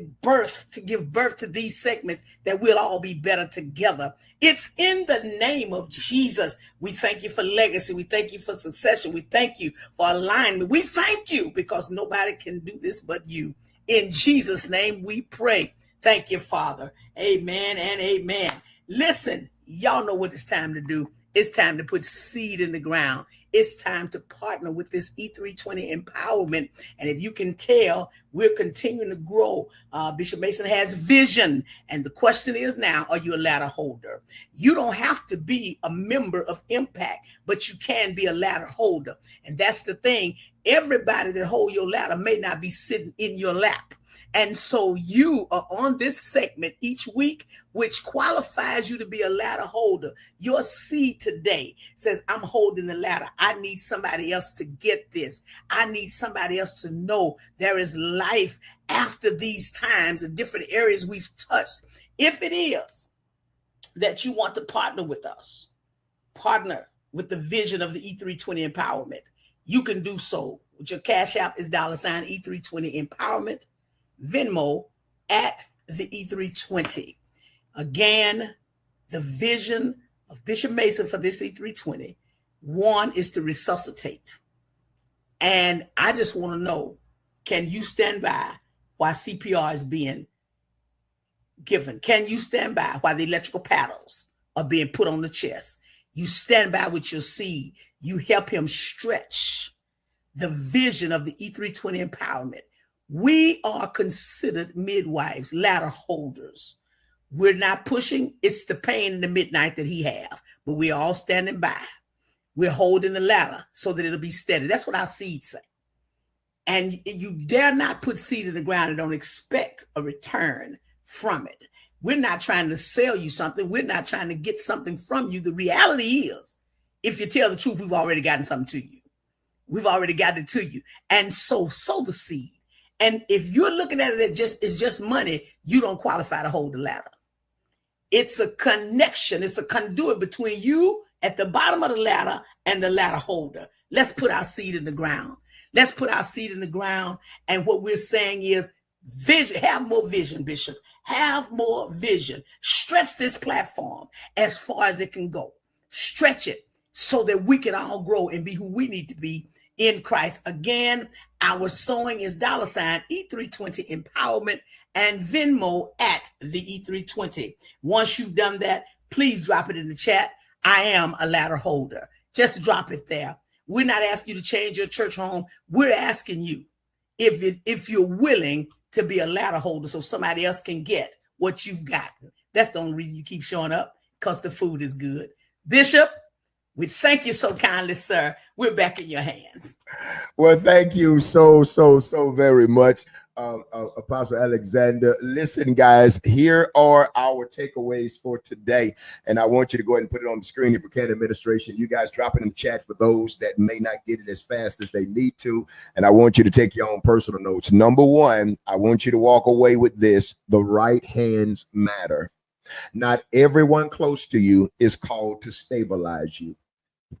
give birth to these segments, that we'll all be better together. It's in the name of Jesus. We thank you for legacy. We thank you for succession. We thank you for alignment. We thank you because nobody can do this but you. In Jesus' name we pray. Thank you, Father. Amen and amen. Listen, y'all know what it's time to do. It's time to put seed in the ground. It's time to partner with this E320 empowerment. And if you can tell, we're continuing to grow. Bishop Mason has vision. And the question is now, are you a ladder holder? You don't have to be a member of Impact, but you can be a ladder holder. And that's the thing. Everybody that hold your ladder may not be sitting in your lap. And so you are on this segment each week, which qualifies you to be a ladder holder. Your seed today says, I'm holding the ladder. I need somebody else to get this. I need somebody else to know there is life after these times in different areas we've touched. If it is that you want to partner with us, partner with the vision of the E320 empowerment, you can do so. Your Cash App is $ E320 empowerment. Venmo at the E320. Again, the vision of Bishop Mason for this E320, one is to resuscitate. And I just want to know, can you stand by while CPR is being given? Can you stand by while the electrical paddles are being put on the chest? You stand by with your seed. You help him stretch the vision of the E320 empowerment. We are considered midwives, ladder holders. We're not pushing. It's the pain in the midnight that he have, but we're all standing by. We're holding the ladder so that it'll be steady. That's what our seeds say. And you dare not put seed in the ground and don't expect a return from it. We're not trying to sell you something. We're not trying to get something from you. The reality is, if you tell the truth, we've already gotten something to you. We've already gotten it to you. And so sow the seed. And if you're looking at it as it's just money, you don't qualify to hold the ladder. It's a connection. It's a conduit between you at the bottom of the ladder and the ladder holder. Let's put our seed in the ground. Let's put our seed in the ground. And what we're saying is vision, have more vision, Bishop. Have more vision. Stretch this platform as far as it can go. Stretch it so that we can all grow and be who we need to be in Christ. Again, our sowing is $ E320 empowerment and Venmo at the E320. Once you've done that, please drop it in the chat. I am a ladder holder. Just drop it there. We're not asking you to change your church home. We're asking you if you're willing to be a ladder holder so somebody else can get what you've gotten. That's the only reason you keep showing up, because the food is good. Bishop, we thank you so kindly, sir. We're back in your hands. Well, thank you so very much, Apostle Alexander. Listen, guys, here are our takeaways for today. And I want you to go ahead and put it on the screen if you can, administration. You guys drop it in the chat for those that may not get it as fast as they need to. And I want you to take your own personal notes. Number one, I want you to walk away with this: the right hands matter. Not everyone close to you is called to stabilize you.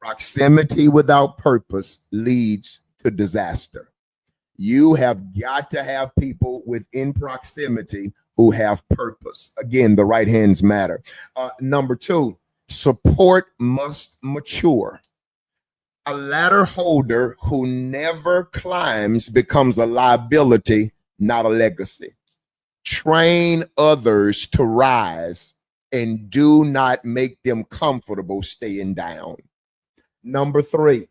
Proximity without purpose leads to disaster. You have got to have people within proximity who have purpose. Again, the right hands matter. Number two, support must mature. A ladder holder who never climbs becomes a liability, not a legacy. Train others to rise and do not make them comfortable staying down. Number three,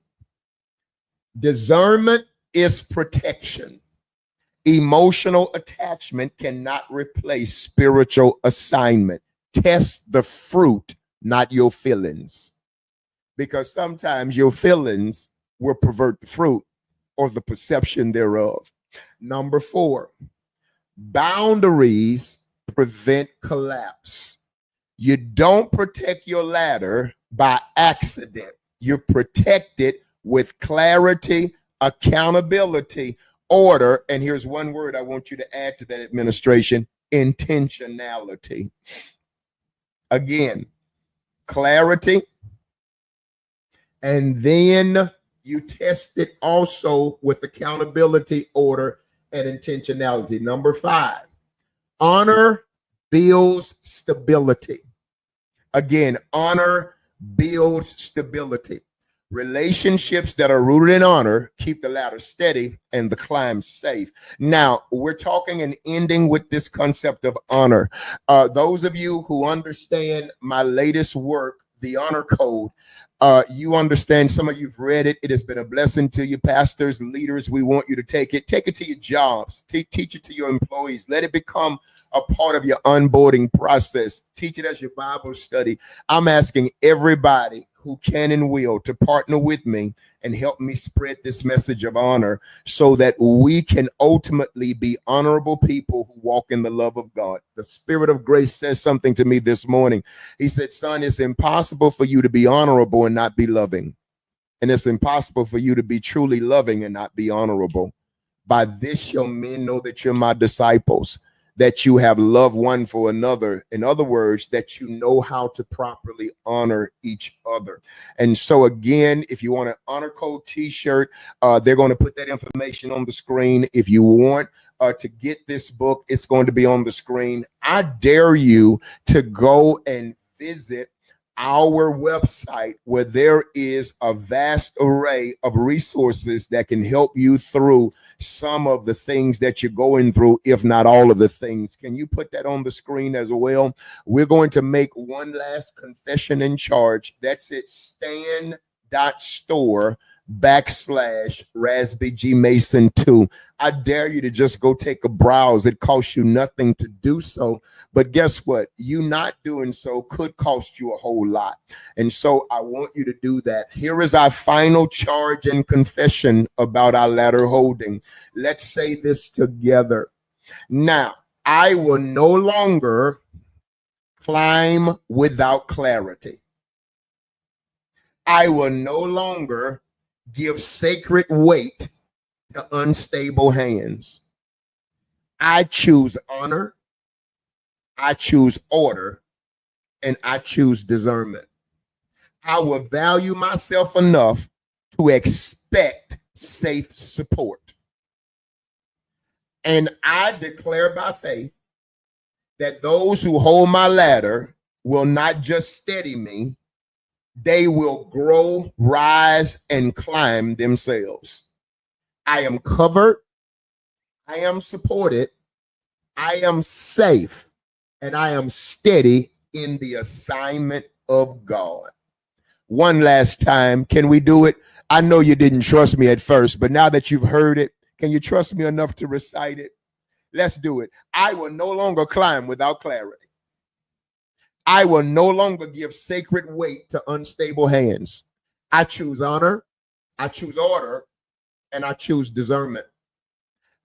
discernment is protection. Emotional attachment cannot replace spiritual assignment. Test the fruit, not your feelings. Because sometimes your feelings will pervert the fruit or the perception thereof. Number four, boundaries prevent collapse. You don't protect your ladder by accident. You protect it with clarity, accountability, order. And here's one word I want you to add to that, administration: intentionality. Again, clarity. And then you test it also with accountability, order, and intentionality. Number five, honor builds stability. Again, honor builds stability. Relationships that are rooted in honor keep the ladder steady and the climb safe. Now, we're talking and ending with this concept of honor. Those of you who understand my latest work, The Honor Code, you understand, some of you've read it. It has been a blessing to you, pastors, leaders. We want you to take it to your jobs, teach it to your employees. Let it become a part of your onboarding process. Teach it as your Bible study. I'm asking everybody who can and will to partner with me and help me spread this message of honor so that we can ultimately be honorable people who walk in the love of God. The Spirit of grace says something to me this morning. He said, son, it's impossible for you to be honorable and not be loving. And it's impossible for you to be truly loving and not be honorable. By this shall men know that you're my disciples, that you have love one for another. In other words, that you know how to properly honor each other. And so again, if you want an honor code t-shirt, they're going to put that information on the screen. If you want to get this book, it's going to be on the screen. I dare you to go and visit our website, where there is a vast array of resources that can help you through some of the things that you're going through, if not all of the things. Can you put that on the screen as well? We're going to make one last confession and charge. That's it. Stan.store/Rasby G Mason 2. I dare you to just go take a browse. It costs you nothing to do so. But guess what? You not doing so could cost you a whole lot. And so I want you to do that. Here is our final charge and confession about our ladder holding. Let's say this together. Now, I will no longer climb without clarity. I will no longer give sacred weight to unstable hands. I choose honor, I choose order, and I choose discernment. I will value myself enough to expect safe support. And I declare by faith that those who hold my ladder will not just steady me, they will grow, rise, and climb themselves. I am covered, I am supported, I am safe, and I am steady in the assignment of God. One last time, can we do it? I know you didn't trust me at first, but now that you've heard it, can you trust me enough to recite it? Let's do it. I will no longer climb without clarity. I will no longer give sacred weight to unstable hands. I choose honor, I choose order, and I choose discernment.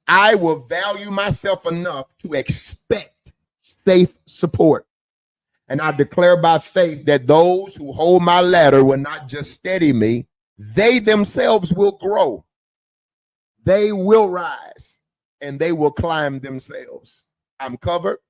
I will value myself enough to expect safe support. And I declare by faith that those who hold my ladder will not just steady me, they themselves will grow. They will rise and they will climb themselves. I'm covered,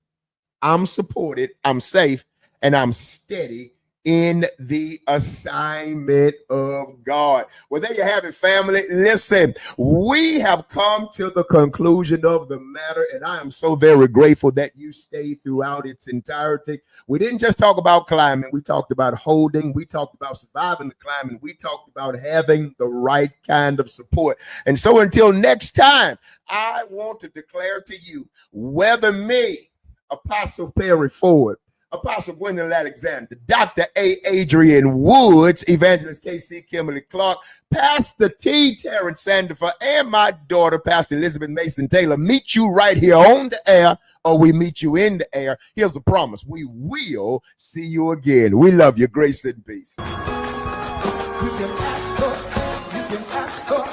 I'm supported, I'm safe, and I'm steady in the assignment of God. Well, there you have it, family. Listen, we have come to the conclusion of the matter, and I am so very grateful that you stayed throughout its entirety. We didn't just talk about climbing. We talked about holding. We talked about surviving the climbing. We talked about having the right kind of support. And so until next time, I want to declare to you, whether me, Apostle Perry Ford, Apostle Gwendolyn Alexander, Dr. A. Adrian Woods, Evangelist K.C. Kimberly Clark, Pastor T. Terrence Sandifer, and my daughter, Pastor Elizabeth Mason Taylor, meet you right here on the air, or we meet you in the air. Here's a promise. We will see you again. We love you. Grace and peace. You can ask for, you can ask for,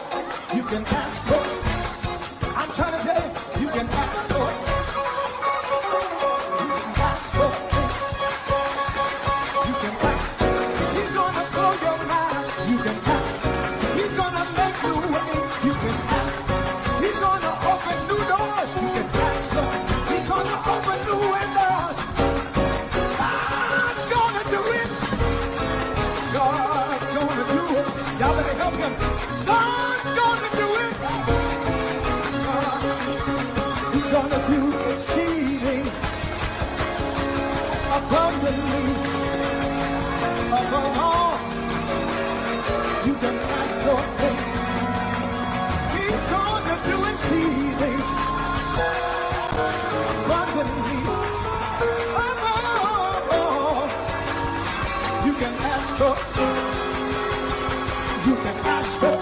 you can ask for. I'm trying to tell you, you can ask for. You can ask for. You can ask. He's gonna blow your mind. You can ask. He's gonna make you way. You can ask. He's gonna open new doors. You can ask for. He's gonna open new windows. God's gonna do it. God's gonna do it. Y'all better can ask for. You can ask for.